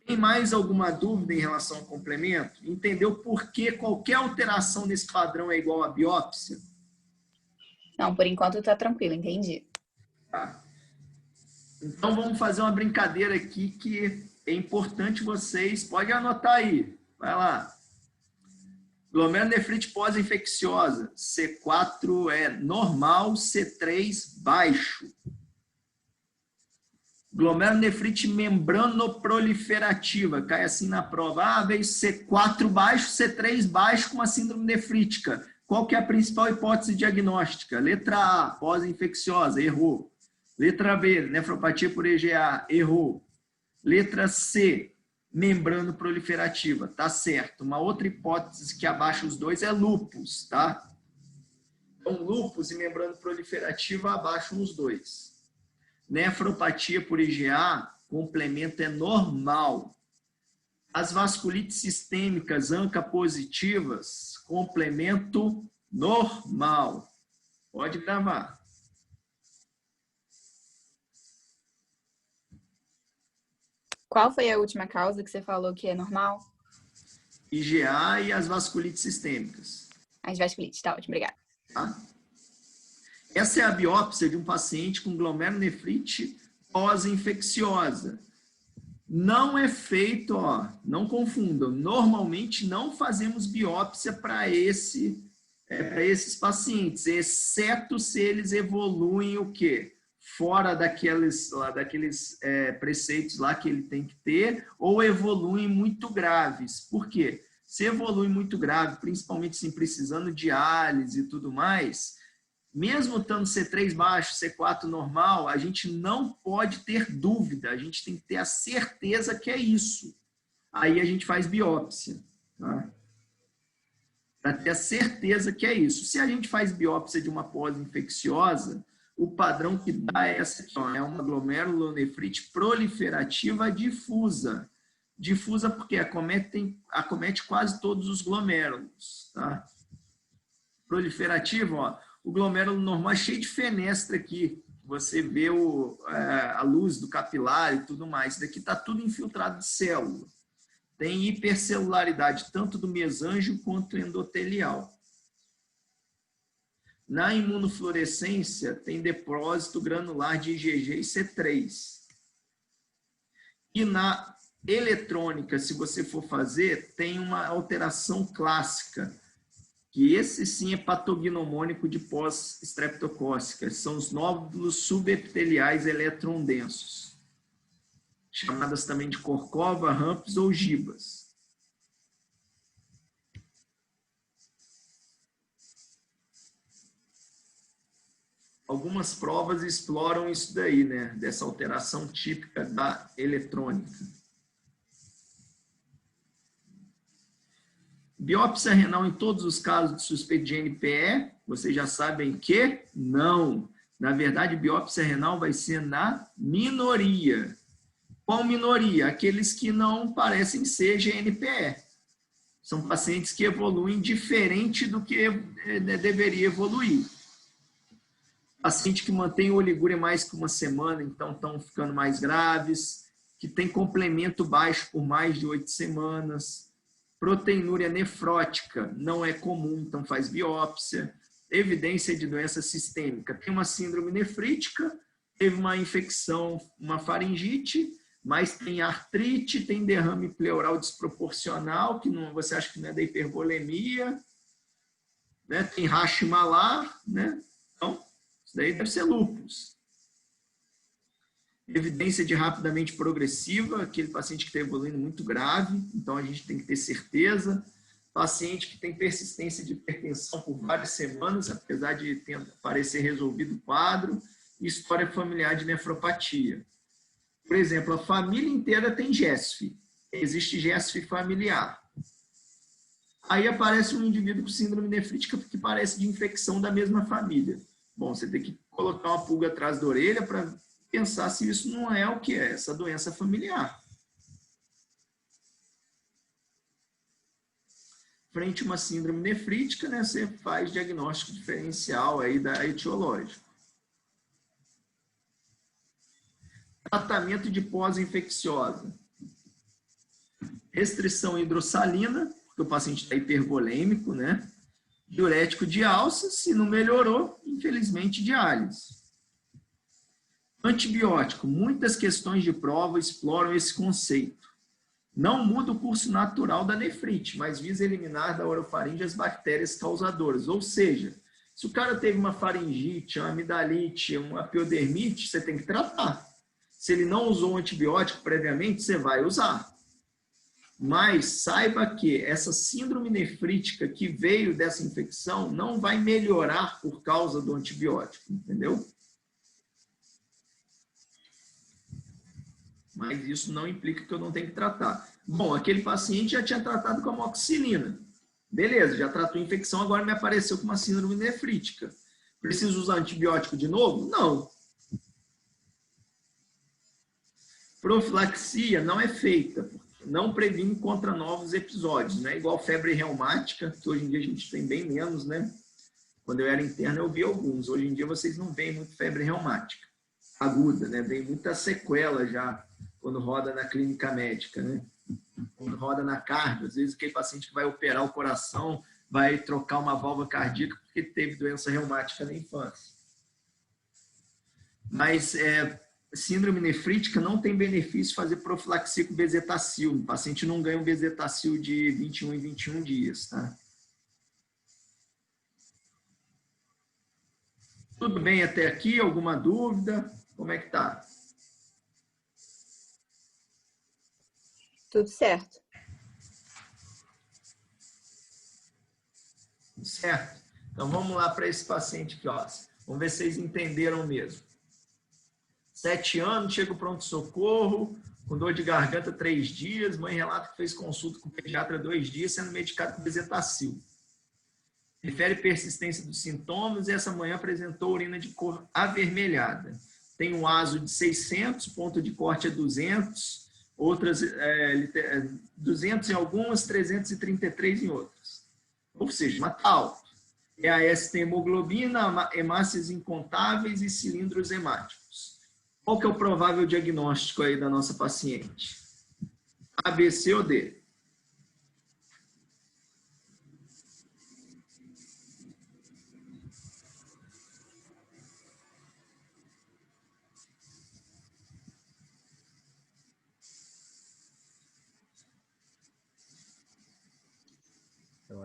Tem mais alguma dúvida em relação ao complemento? Entendeu por que qualquer alteração nesse padrão é igual à biópsia? Não, por enquanto tá tranquilo, entendi. Tá. Então vamos fazer uma brincadeira aqui que é importante vocês. Pode anotar aí. Vai lá. Glomerulonefrite pós-infecciosa. C4 é normal, C3 baixo. Glomerulonefrite membranoproliferativa. Cai assim na prova. Veio C4 baixo, C3 baixo com uma síndrome nefrítica. Qual que é a principal hipótese diagnóstica? Letra A, pós-infecciosa. Errou. Letra B, nefropatia por EGA. Errou. Letra C, membrano proliferativa, tá certo. Uma outra hipótese que abaixa os dois é lúpus, tá? Então, lúpus e membrano proliferativa abaixam os dois. Nefropatia por IgA, complemento é normal. As vasculites sistêmicas ANCA positivas, complemento normal. Pode gravar. Qual foi a última causa que você falou que é normal? IgA e as vasculites sistêmicas. As vasculites, tá ótimo, obrigada. Tá? Essa é a biópsia de um paciente com glomerulonefrite pós-infecciosa. Não é feito, não confundam, normalmente não fazemos biópsia para esses pacientes, exceto se eles evoluem o quê? Fora daqueles preceitos lá que ele tem que ter, ou evoluem muito graves. Por quê? Se evolui muito grave, principalmente assim, precisando de diálise e tudo mais, mesmo estando C3 baixo, C4 normal, a gente não pode ter dúvida, a gente tem que ter a certeza que é isso. Aí a gente faz biópsia, tá? Para ter a certeza que é isso. Se a gente faz biópsia de uma pós-infecciosa, o padrão que dá é essa aqui, é uma glomerulonefrite proliferativa difusa. Difusa porque acomete quase todos os glomérulos, tá? Proliferativa, o glomérulo normal é cheio de fenestra aqui. Você vê a luz do capilar e tudo mais. Isso daqui está tudo infiltrado de célula. Tem hipercelularidade tanto do mesângio quanto endotelial. Na imunofluorescência, tem depósito granular de IgG e C3. E na eletrônica, se você for fazer, tem uma alteração clássica, que esse sim é patognomônico de pós-estreptocócica, são os nódulos subepiteliais eletrondensos, chamadas também de corcova, ramps ou gibas. Algumas provas exploram isso daí, né? Dessa alteração típica da eletrônica. Biópsia renal em todos os casos de suspeito de NPE, vocês já sabem que não. Na verdade, biópsia renal vai ser na minoria. Qual minoria? Aqueles que não parecem ser GNPE. São pacientes que evoluem diferente do que deveria evoluir. Paciente que mantém oligúria mais que uma semana, então estão ficando mais graves, que tem complemento baixo por mais de 8 semanas, proteinúria nefrótica não é comum, então faz biópsia, evidência de doença sistêmica, tem uma síndrome nefrítica, teve uma infecção, uma faringite, mas tem artrite, tem derrame pleural desproporcional, que não, você acha que não é da hipervolemia, né? Tem racha malar, né? Então, isso daí deve ser lúpus. Evidência de rapidamente progressiva, aquele paciente que está evoluindo muito grave, então a gente tem que ter certeza. Paciente que tem persistência de hipertensão por várias semanas, apesar de parecer resolvido o quadro, e história familiar de nefropatia. Por exemplo, a família inteira tem GESF, existe GESF familiar. Aí aparece um indivíduo com síndrome nefrítica que parece de infecção da mesma família. Bom, você tem que colocar uma pulga atrás da orelha para pensar se isso não é o que é, essa doença familiar. Frente a uma síndrome nefrítica, né, você faz diagnóstico diferencial aí da etiológica. Tratamento de pós-infecciosa. Restrição hidrossalina, porque o paciente está hipervolêmico, né? Diurético de alça, se não melhorou, infelizmente, diálise. Antibiótico, muitas questões de prova exploram esse conceito. Não muda o curso natural da nefrite, mas visa eliminar da orofaringe as bactérias causadoras. Ou seja, se o cara teve uma faringite, uma amidalite, uma piodermite, você tem que tratar. Se ele não usou um antibiótico previamente, você vai usar. Mas saiba que essa síndrome nefrítica que veio dessa infecção não vai melhorar por causa do antibiótico, entendeu? Mas isso não implica que eu não tenho que tratar. Bom, aquele paciente já tinha tratado com amoxicilina. Beleza, já tratou a infecção, agora me apareceu com uma síndrome nefrítica. Preciso usar antibiótico de novo? Não. Profilaxia não é feita, não previne contra novos episódios, né? Igual febre reumática, que hoje em dia a gente tem bem menos, né? Quando eu era interno eu vi alguns, hoje em dia vocês não veem muito febre reumática aguda, né? Vem muita sequela já quando roda na clínica médica, né? Quando roda na cardio, às vezes aquele paciente que vai operar o coração vai trocar uma válvula cardíaca porque teve doença reumática na infância. Mas síndrome nefrítica não tem benefício fazer profilaxia com bezetacil. O paciente não ganha um bezetacil de 21 em 21 dias, tá? Tudo bem até aqui? Alguma dúvida? Como é que tá? Tudo certo. Certo? Então vamos lá para esse paciente aqui, ó. Vamos ver se vocês entenderam mesmo. 7 anos, chega o pronto-socorro, com dor de garganta 3 dias, mãe relata que fez consulta com o pediatra 2 dias, sendo medicado com bezetacil. Refere persistência dos sintomas e essa manhã apresentou urina de cor avermelhada. Tem um ASO de 600, ponto de corte é 200, outras 200 em algumas, 333 em outras. Ou seja, mata alto. EAS tem hemoglobina, hemácias incontáveis e cilindros hemáticos. Qual que é o provável diagnóstico aí da nossa paciente? A, B, C ou D?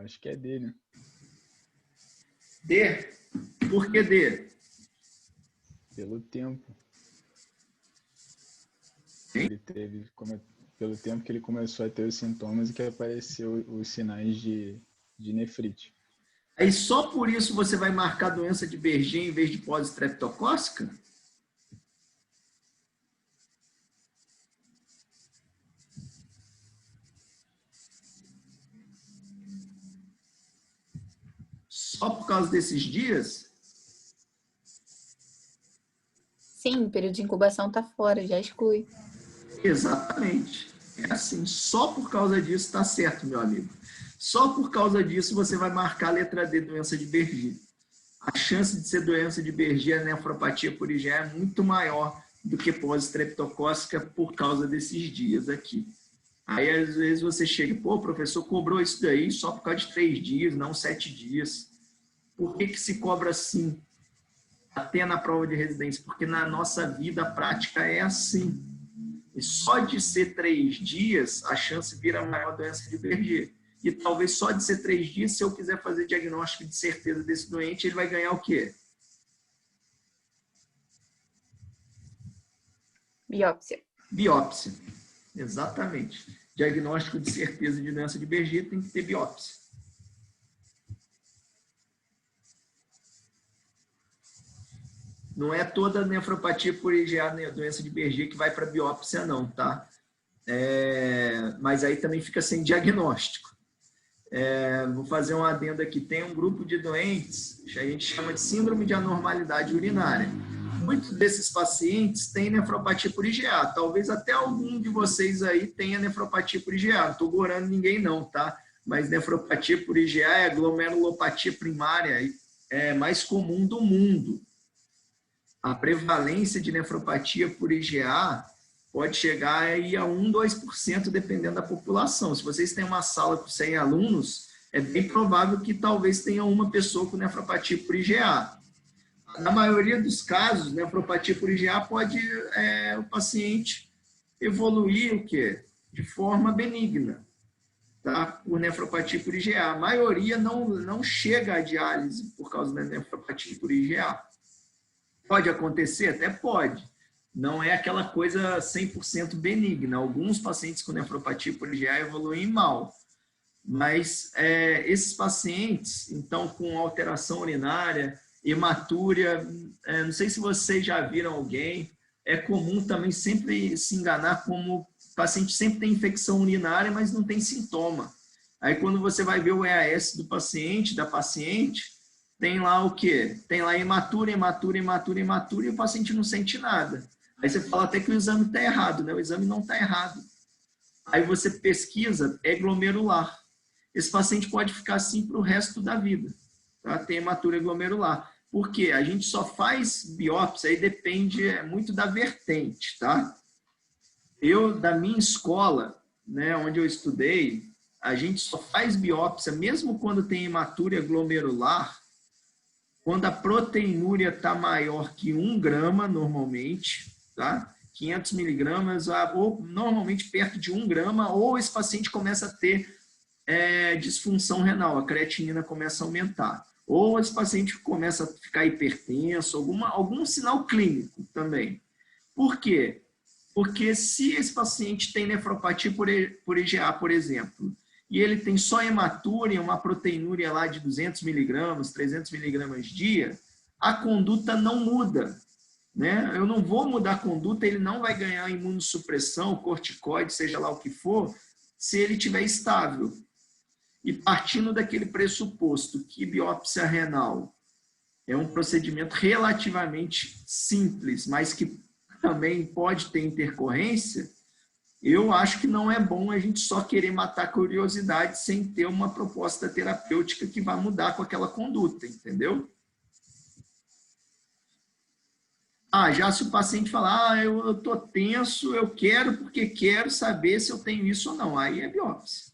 acho que é D, né? D? Por que D? Pelo tempo. Hein? Ele teve, pelo tempo que ele começou a ter os sintomas e que apareceu os sinais de nefrite. Aí só por isso você vai marcar doença de Berger em vez de pós-estreptocócica? Só por causa desses dias? Sim, o período de incubação está fora, já exclui. Exatamente. É assim, só por causa disso está certo, meu amigo. Só por causa disso você vai marcar a letra D, doença de Berger. A chance de ser doença de Berger, a nefropatia por IgA, é muito maior do que pós-estreptocócica por causa desses dias aqui. Aí, às vezes, você chega, pô, o professor cobrou isso daí só por causa de 3 dias, não 7 dias. Por que se cobra assim? Até na prova de residência, porque na nossa vida prática é assim. E só de ser 3 dias, a chance vira maior doença de Berger. E talvez só de ser 3 dias, se eu quiser fazer diagnóstico de certeza desse doente, ele vai ganhar o quê? Biópsia. Biópsia. Exatamente. Diagnóstico de certeza de doença de Berger tem que ter biópsia. Não é toda nefropatia por IgA, doença de Berger, que vai para biópsia, não, tá? Mas aí também fica sem diagnóstico. Vou fazer um adendo aqui. Tem um grupo de doentes, que a gente chama de síndrome de anormalidade urinária. Muitos desses pacientes têm nefropatia por IgA. Talvez até algum de vocês aí tenha nefropatia por IgA. Não estou gorando ninguém, não, tá? Mas nefropatia por IgA é a glomerulopatia primária, é mais comum do mundo. A prevalência de nefropatia por IgA pode chegar aí a 1, 2%, dependendo da população. Se vocês têm uma sala com 100 alunos, é bem provável que talvez tenha uma pessoa com nefropatia por IgA. Na maioria dos casos, nefropatia por IgA pode o paciente evoluir o quê? De forma benigna, tá? Por nefropatia por IgA. A maioria não chega à diálise por causa da nefropatia por IgA. Pode acontecer? Até pode. Não é aquela coisa 100% benigna. Alguns pacientes com nefropatia por IgA evoluem mal. Mas esses pacientes, então, com alteração urinária, hematúria, não sei se vocês já viram alguém, é comum também sempre se enganar como o paciente sempre tem infecção urinária, mas não tem sintoma. Aí, quando você vai ver o EAS do paciente, da paciente, tem lá o quê? Tem lá hematúria, e o paciente não sente nada. Aí você fala até que o exame está errado, né? O exame não está errado. Aí você pesquisa, é glomerular. Esse paciente pode ficar assim para o resto da vida, tá? Tem hematúria glomerular. Por quê? A gente só faz biópsia, aí depende muito da vertente, tá? Da minha escola, né, onde eu estudei, a gente só faz biópsia, mesmo quando tem hematúria glomerular, quando a proteinúria está maior que 1 grama, normalmente, tá? 500 miligramas, ou normalmente perto de 1 grama, ou esse paciente começa a ter disfunção renal, a creatinina começa a aumentar. Ou esse paciente começa a ficar hipertenso, algum sinal clínico também. Por quê? Porque se esse paciente tem nefropatia por IgA, por exemplo, e ele tem só hematúria, uma proteinúria lá de 200 miligramas, 300 miligramas dia, a conduta não muda, né? Eu não vou mudar a conduta, ele não vai ganhar imunossupressão, corticoide, seja lá o que for, se ele estiver estável. E partindo daquele pressuposto que biópsia renal é um procedimento relativamente simples, mas que também pode ter intercorrência, eu acho que não é bom a gente só querer matar a curiosidade sem ter uma proposta terapêutica que vai mudar com aquela conduta, entendeu? Já se o paciente falar, eu estou tenso, eu quero porque quero saber se eu tenho isso ou não, aí é biópsia.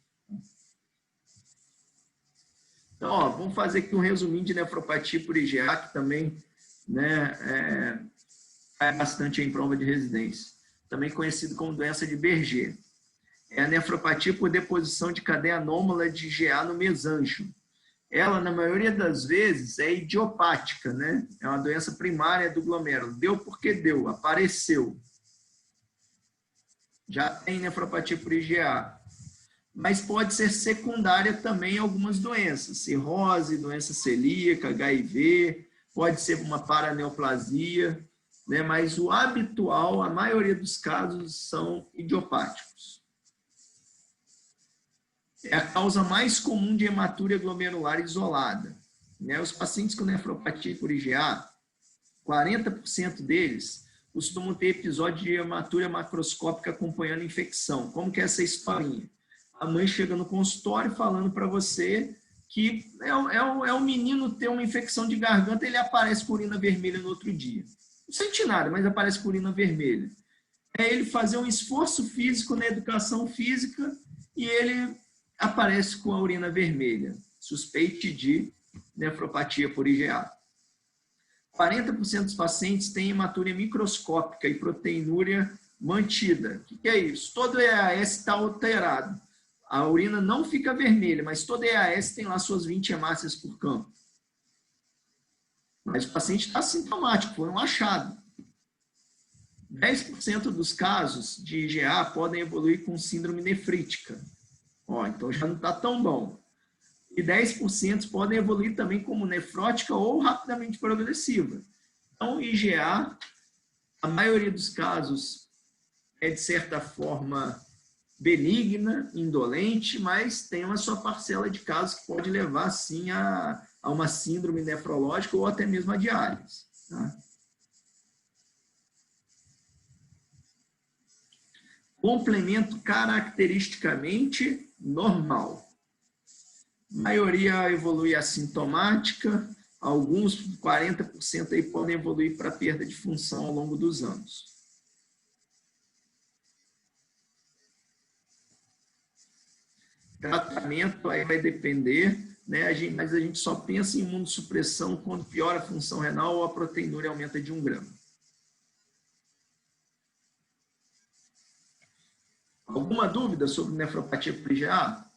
Então, vamos fazer aqui um resuminho de nefropatia por IgA, que também, né, cai bastante em prova de residência. Também conhecido como doença de Berger. é a nefropatia por deposição de cadeia anômala de IgA no mesângio. Ela, na maioria das vezes, é idiopática, né? É uma doença primária do glomérulo. Deu porque deu, apareceu. Já tem nefropatia por IgA. Mas pode ser secundária também em algumas doenças. Cirrose, doença celíaca, HIV, pode ser uma paraneoplasia, né? Mas o habitual, a maioria dos casos, são idiopáticos. É a causa mais comum de hematúria glomerular isolada, né? Os pacientes com nefropatia por IgA, 40% deles costumam ter episódio de hematúria macroscópica acompanhando a infecção. Como que é essa historinha? A mãe chega no consultório falando para você que é o menino ter uma infecção de garganta, ele aparece com urina vermelha no outro dia. Não sente nada, mas aparece com urina vermelha. É ele fazer um esforço físico na educação física e ele aparece com a urina vermelha. Suspeite de nefropatia por IgA. 40% dos pacientes têm hematúria microscópica e proteinúria mantida. O que é isso? Todo EAS está alterado. A urina não fica vermelha, mas todo EAS tem lá suas 20 hemácias por campo. Mas o paciente está sintomático, foi um achado. 10% dos casos de IgA podem evoluir com síndrome nefrítica. Então já não está tão bom. E 10% podem evoluir também como nefrótica ou rapidamente progressiva. Então, IgA, a maioria dos casos é, de certa forma, benigna, indolente, mas tem uma sua parcela de casos que pode levar, sim, a uma síndrome nefrológica ou até mesmo a diálise. Tá? Complemento caracteristicamente normal. A maioria evolui assintomática, alguns, 40% aí, podem evoluir para perda de função ao longo dos anos. Tratamento aí vai depender, né? Mas a gente só pensa em imunossupressão quando piora a função renal ou a proteinúria aumenta de 1 grama. Alguma dúvida sobre nefropatia por IgA?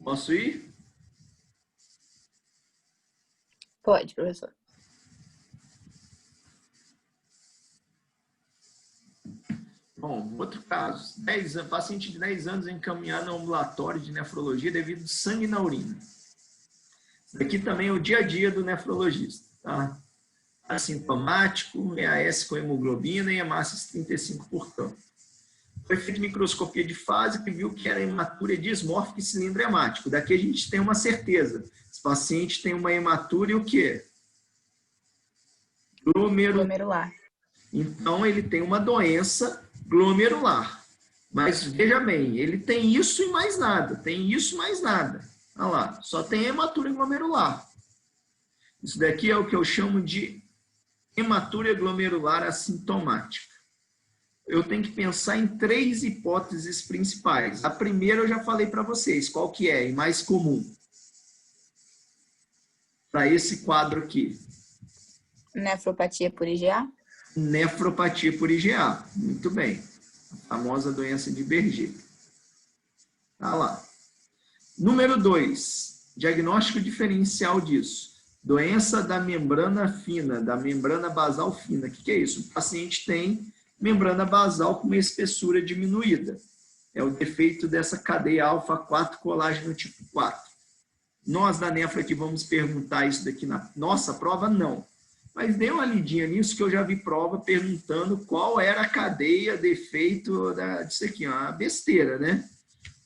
Posso ir? Pode, professor. Bom, outro caso. Paciente de 10 anos encaminhado ao ambulatório de nefrologia devido a sangue na urina. Isso aqui também é o dia a dia do nefrologista. Tá? Assintomático, EAS com hemoglobina e hemácias 35 por campo. Foi feita microscopia de fase que viu que era hematúria dismórfica e cilindro hemático. Daqui a gente tem uma certeza. Esse paciente tem uma hematúria o quê? Glomerular. Então, ele tem uma doença glomerular. Mas, veja bem, ele tem isso e mais nada. Tem isso e mais nada. Olha lá, só tem hematúria glomerular. Isso daqui é o que eu chamo de hematúria glomerular assintomática. Eu tenho que pensar em 3 hipóteses principais. A primeira eu já falei para vocês, qual que é? E mais comum. Para esse quadro aqui. Nefropatia por IgA? Nefropatia por IgA. Muito bem. A famosa doença de Berger. Tá lá. Número 2. Diagnóstico diferencial disso. Doença da membrana fina, da membrana basal fina. O que é isso? O paciente tem membrana basal com uma espessura diminuída. É o defeito dessa cadeia alfa-4 colágeno tipo 4. Nós da Nefro aqui vamos perguntar isso daqui na nossa prova? Não. Mas dê uma lidinha nisso que eu já vi prova perguntando qual era a cadeia, defeito disso aqui. Uma besteira, né?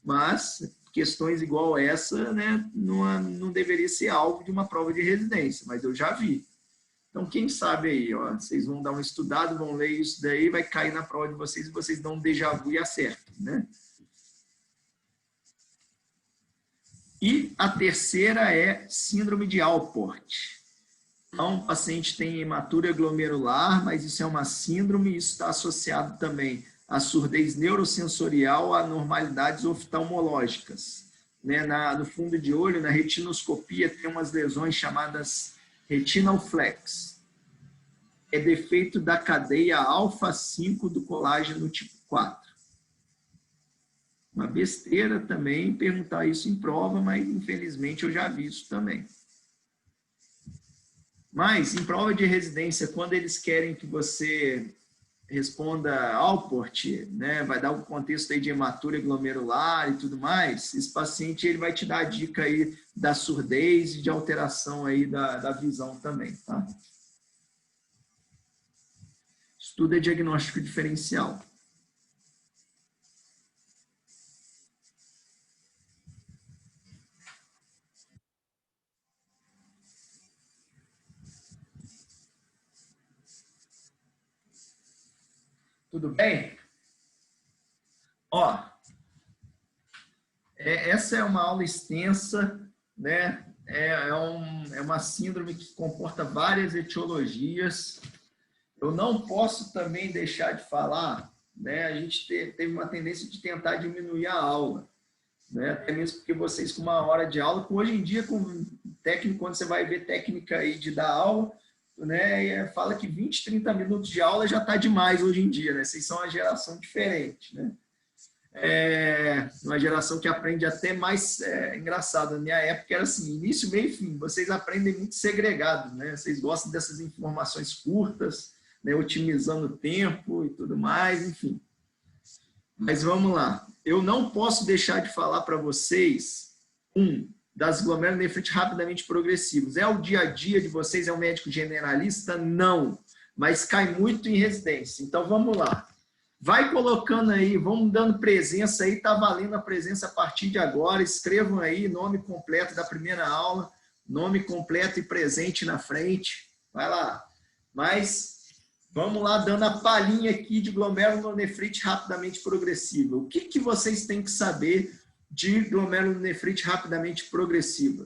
Mas questões igual essa, né, não deveria ser alvo de uma prova de residência, mas eu já vi. Então, quem sabe aí, ó, vocês vão dar uma estudada, vão ler isso daí, vai cair na prova de vocês e vocês dão um déjà vu e acertam, né? E a terceira é síndrome de Alport. Então, o paciente tem hematúria glomerular, mas isso é uma síndrome, isso está associado também à surdez neurosensorial, a anormalidades oftalmológicas. né, no fundo de olho, na retinoscopia, tem umas lesões chamadas retinal flex. É defeito da cadeia alfa-5 do colágeno tipo 4. Uma besteira também perguntar isso em prova, mas infelizmente eu já vi isso também. Mas em prova de residência, quando eles querem que você responda Alport, né, vai dar o contexto aí de hematura glomerular e tudo mais, esse paciente ele vai te dar a dica aí da surdez e de alteração aí da visão também, tá? Estudo é diagnóstico diferencial. Tudo bem? Ó, essa é uma aula extensa, né? É uma síndrome que comporta várias etiologias. Eu não posso também deixar de falar, né? A gente teve uma tendência de tentar diminuir a aula, né? Até mesmo porque vocês com 1 hora de aula, hoje em dia com técnico, quando você vai ver técnica aí de dar aula, né, fala que 20, 30 minutos de aula já está demais hoje em dia, né? Vocês são uma geração diferente, né? Uma geração que aprende até mais engraçado. Na minha época era assim, início, meio e fim. Vocês aprendem muito segregado, né? Vocês gostam dessas informações curtas, né? Otimizando o tempo e tudo mais, enfim. Mas vamos lá. Eu não posso deixar de falar para vocês, das glomerulonefrites rapidamente progressivos. É o dia a dia de vocês? É um médico generalista? Não. Mas cai muito em residência. Então, vamos lá. Vai colocando aí, vamos dando presença aí, tá valendo a presença a partir de agora. Escrevam aí nome completo da primeira aula, nome completo e presente na frente. Vai lá. Mas vamos lá, dando a palhinha aqui de glomerulonefrite rapidamente progressiva. O que vocês têm que saber de glomerulonefrite rapidamente progressiva?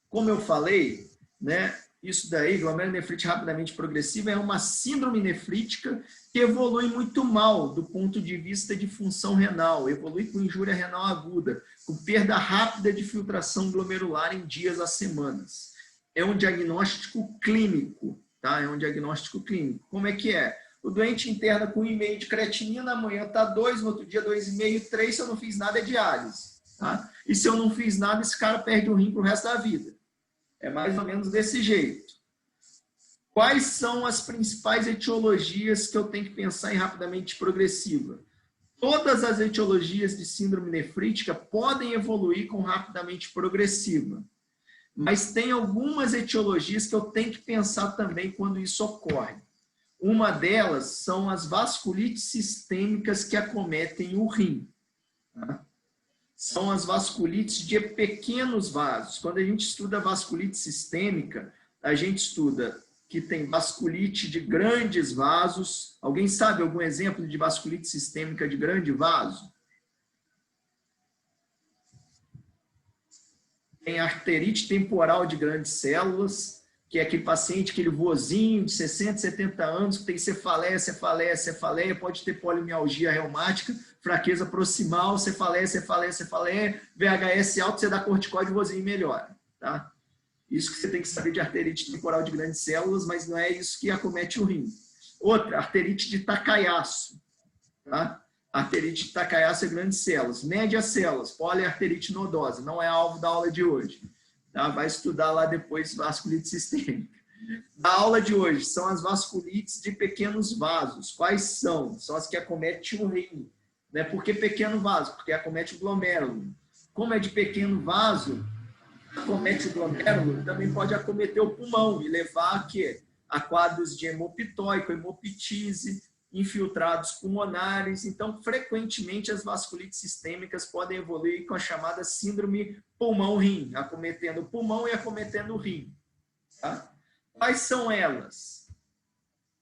Como eu falei, né, isso daí, glomerulonefrite rapidamente progressiva, é uma síndrome nefrítica que evolui muito mal do ponto de vista de função renal, evolui com injúria renal aguda, com perda rápida de filtração glomerular em dias a semanas. É um diagnóstico clínico, tá? É um diagnóstico clínico. Como é que é? O doente interna com 1,5 de creatinina, amanhã está 2, no outro dia 2,5, 3, se eu não fiz nada é diálise. Tá? E se eu não fiz nada, esse cara perde o rim para o resto da vida. É mais ou menos desse jeito. Quais são as principais etiologias que eu tenho que pensar em rapidamente progressiva? Todas as etiologias de síndrome nefrítica podem evoluir com rapidamente progressiva. Mas tem algumas etiologias que eu tenho que pensar também quando isso ocorre. Uma delas são as vasculites sistêmicas que acometem o rim. Tá? São as vasculites de pequenos vasos. Quando a gente estuda vasculite sistêmica, a gente estuda que tem vasculite de grandes vasos. Alguém sabe algum exemplo de vasculite sistêmica de grande vaso? Tem arterite temporal de grandes células, que é aquele paciente, aquele vozinho de 60, 70 anos, que tem cefaleia, pode ter polimialgia reumática, fraqueza proximal, cefaleia, VHS alto, você dá corticóide, o vozinho melhora. Tá? Isso que você tem que saber de arterite temporal de grandes células, mas não é isso que acomete o rim. Outra, arterite de Takayasu. Tá? Arterite de Takayasu é grandes células. Médias células, poliarterite nodosa, não é alvo da aula de hoje. Tá? Vai estudar lá depois vasculite sistêmica. A aula de hoje são as vasculites de pequenos vasos. Quais são? São as que acometem o rim. Né? Por que pequeno vaso? Porque acomete o glomérulo. Como é de pequeno vaso, acomete o glomérulo, também pode acometer o pulmão e levar a quadros de hemopitóico, hemoptise, infiltrados pulmonares. Então, frequentemente, as vasculites sistêmicas podem evoluir com a chamada síndrome pulmão-rim, acometendo o pulmão e acometendo o rim. Tá? Quais são elas?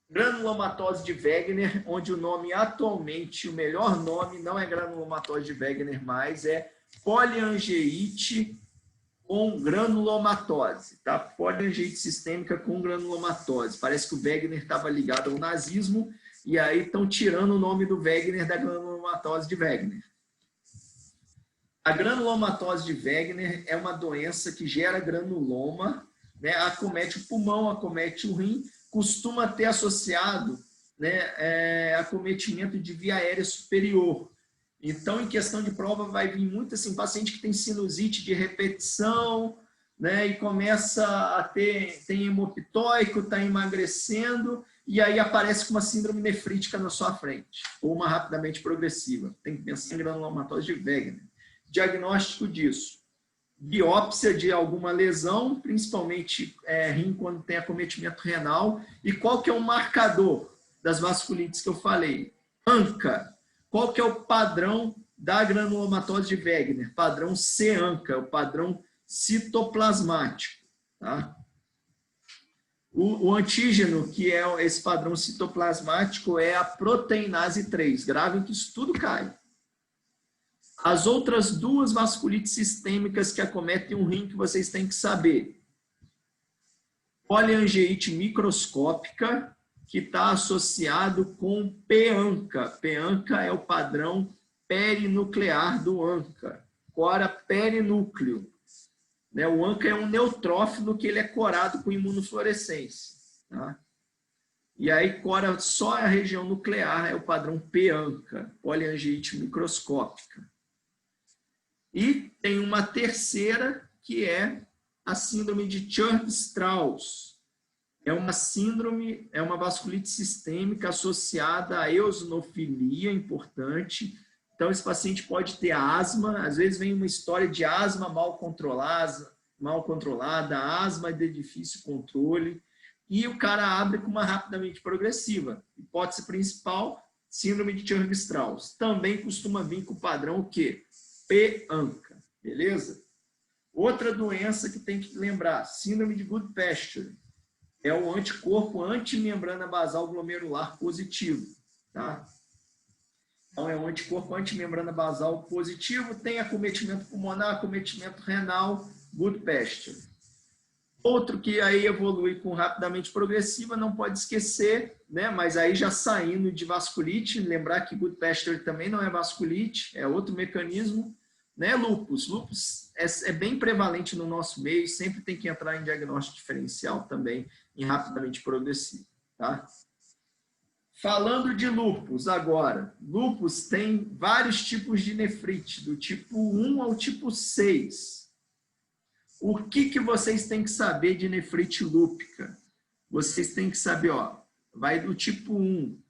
Granulomatose de Wegener, onde o nome atualmente, o melhor nome, não é granulomatose de Wegener mais, é poliangeite com granulomatose. Tá? Poliangeite sistêmica com granulomatose. Parece que o Wegener estava ligado ao nazismo, e aí estão tirando o nome do Wegener da granulomatose de Wegener. A granulomatose de Wegener é uma doença que gera granuloma, né? Acomete o pulmão, acomete o rim, costuma ter associado, né, acometimento de via aérea superior. Então, em questão de prova, vai vir muito assim, paciente que tem sinusite de repetição, né, e começa a tem hemoptóico, está emagrecendo, e aí aparece com uma síndrome nefrítica na sua frente, ou uma rapidamente progressiva. Tem que pensar em granulomatose de Wegener. Diagnóstico disso: biópsia de alguma lesão, principalmente rim quando tem acometimento renal. E qual que é o marcador das vasculites que eu falei? ANCA. Qual que é o padrão da granulomatose de Wegener? Padrão C-ANCA, o padrão citoplasmático. Tá? O antígeno, que é esse padrão citoplasmático, é a proteinase 3. Gravem que isso tudo cai. As outras duas vasculites sistêmicas que acometem o rim que vocês têm que saber: poliangeite microscópica, que está associado com PANCA. PANCA é o padrão perinuclear do ANCA. Cora perinúcleo. Né? O ANCA é um neutrófilo que ele é corado com imunofluorescência. Tá? E aí cora só a região nuclear, é o padrão PANCA, poliangeite microscópica. E tem uma terceira, que é a síndrome de Churg-Strauss. É uma síndrome, é uma vasculite sistêmica associada à eosinofilia, importante. Então, esse paciente pode ter asma, às vezes vem uma história de asma mal controlada, asma de difícil controle, e o cara abre com uma rapidamente progressiva. Hipótese principal, síndrome de Churg-Strauss. Também costuma vir com o padrão o quê? PANCA, beleza? Outra doença que tem que lembrar, síndrome de Goodpasture. É o anticorpo antimembrana basal glomerular positivo, tá? Então, é um anticorpo antimembrana basal positivo, tem acometimento pulmonar, acometimento renal, Goodpasture. Outro que aí evolui com rapidamente progressiva, não pode esquecer, né? Mas aí já saindo de vasculite, lembrar que Goodpasture também não é vasculite, é outro mecanismo, né? Lúpus. Lúpus é bem prevalente no nosso meio, sempre tem que entrar em diagnóstico diferencial também, em rapidamente progressivo, tá? Falando de lúpus agora, lúpus tem vários tipos de nefrite, do tipo 1 ao tipo 6. O que vocês têm que saber de nefrite lúpica? Vocês têm que saber, ó, vai do tipo 1,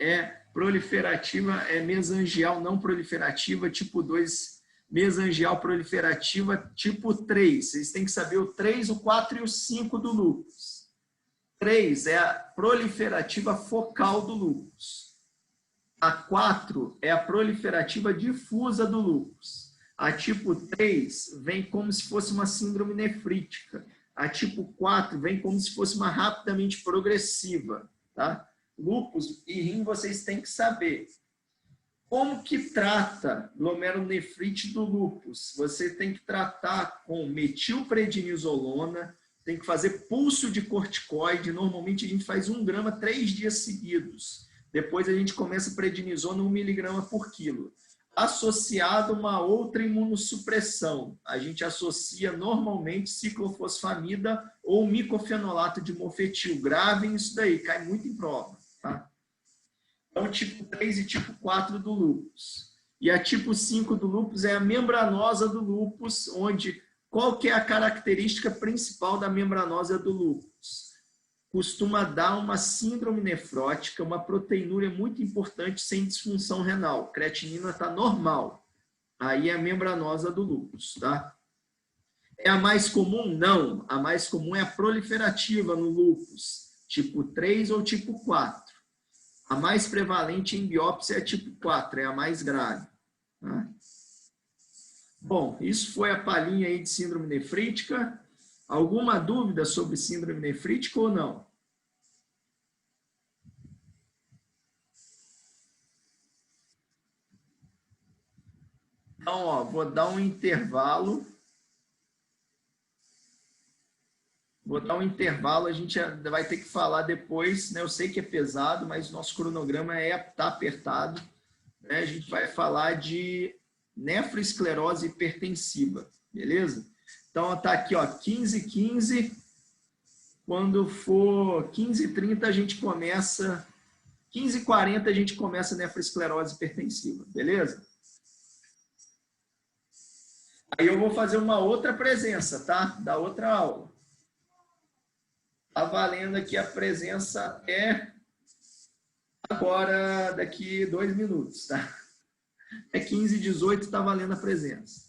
é proliferativa, é mesangial não proliferativa, tipo 2, mesangial proliferativa, tipo 3. Vocês têm que saber o 3, o 4 e o 5 do lúpus. 3 é a proliferativa focal do lúpus. A 4 é a proliferativa difusa do lúpus. A tipo 3 vem como se fosse uma síndrome nefrítica. A tipo 4 vem como se fosse uma rapidamente progressiva. Tá? Lúpus e rim vocês têm que saber. Como que trata glomerulonefrite do lúpus? Você tem que tratar com metilprednisolona, tem que fazer pulso de corticoide. Normalmente a gente faz 1 grama 3 dias seguidos. Depois a gente começa prednisona 1 miligrama por quilo. Associado a uma outra imunossupressão. A gente associa normalmente ciclofosfamida ou micofenolato de mofetil. Gravem isso daí, cai muito em prova. Tá? Então, tipo 3 e tipo 4 do lúpus. E a tipo 5 do lúpus é a membranosa do lúpus, onde qual que é a característica principal da membranosa do lúpus? Costuma dar uma síndrome nefrótica, uma proteinúria muito importante sem disfunção renal. Creatinina está normal. Aí é a membranosa do lúpus, tá? É a mais comum? Não. A mais comum é a proliferativa no lúpus, tipo 3 ou tipo 4. A mais prevalente em biópsia é tipo 4, é a mais grave. Tá? Bom, isso foi a palhinha aí de síndrome nefrítica. Alguma dúvida sobre síndrome nefrítica ou não? Então, ó, vou dar um intervalo. A gente vai ter que falar depois, né? Eu sei que é pesado, mas o nosso cronograma tá apertado. Né? A gente vai falar de nefroesclerose hipertensiva, beleza? Então, tá aqui, ó, 15h15. Quando for 15h30, a gente começa... 15h40, a gente começa a nefroesclerose hipertensiva, beleza? Aí eu vou fazer uma outra presença, tá? Da outra aula. Tá valendo aqui, a presença é agora, daqui 2 minutos, tá? É 15h18, tá valendo a presença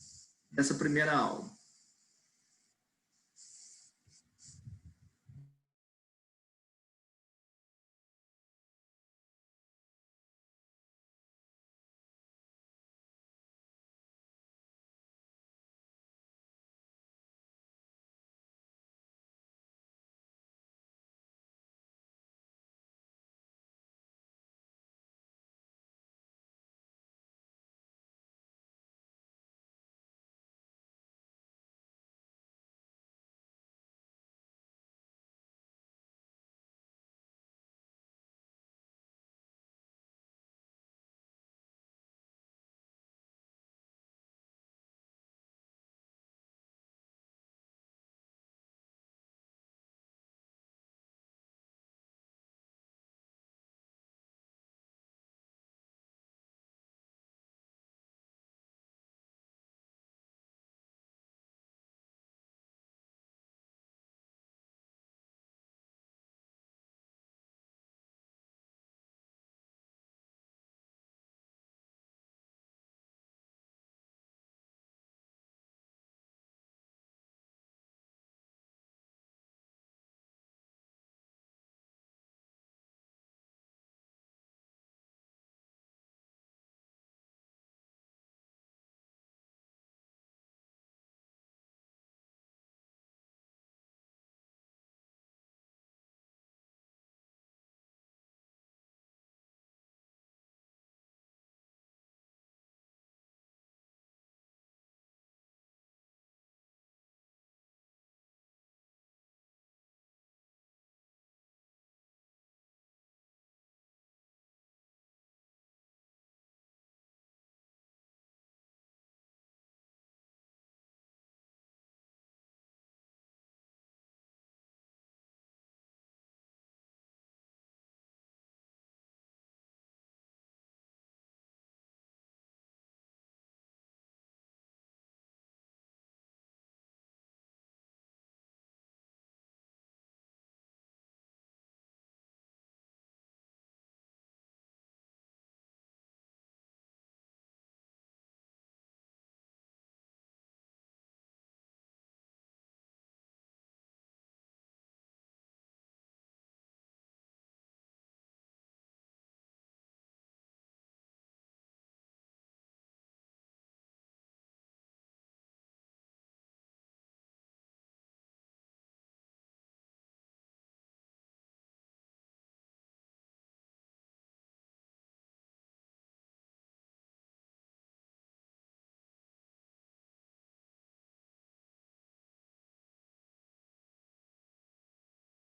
dessa primeira aula.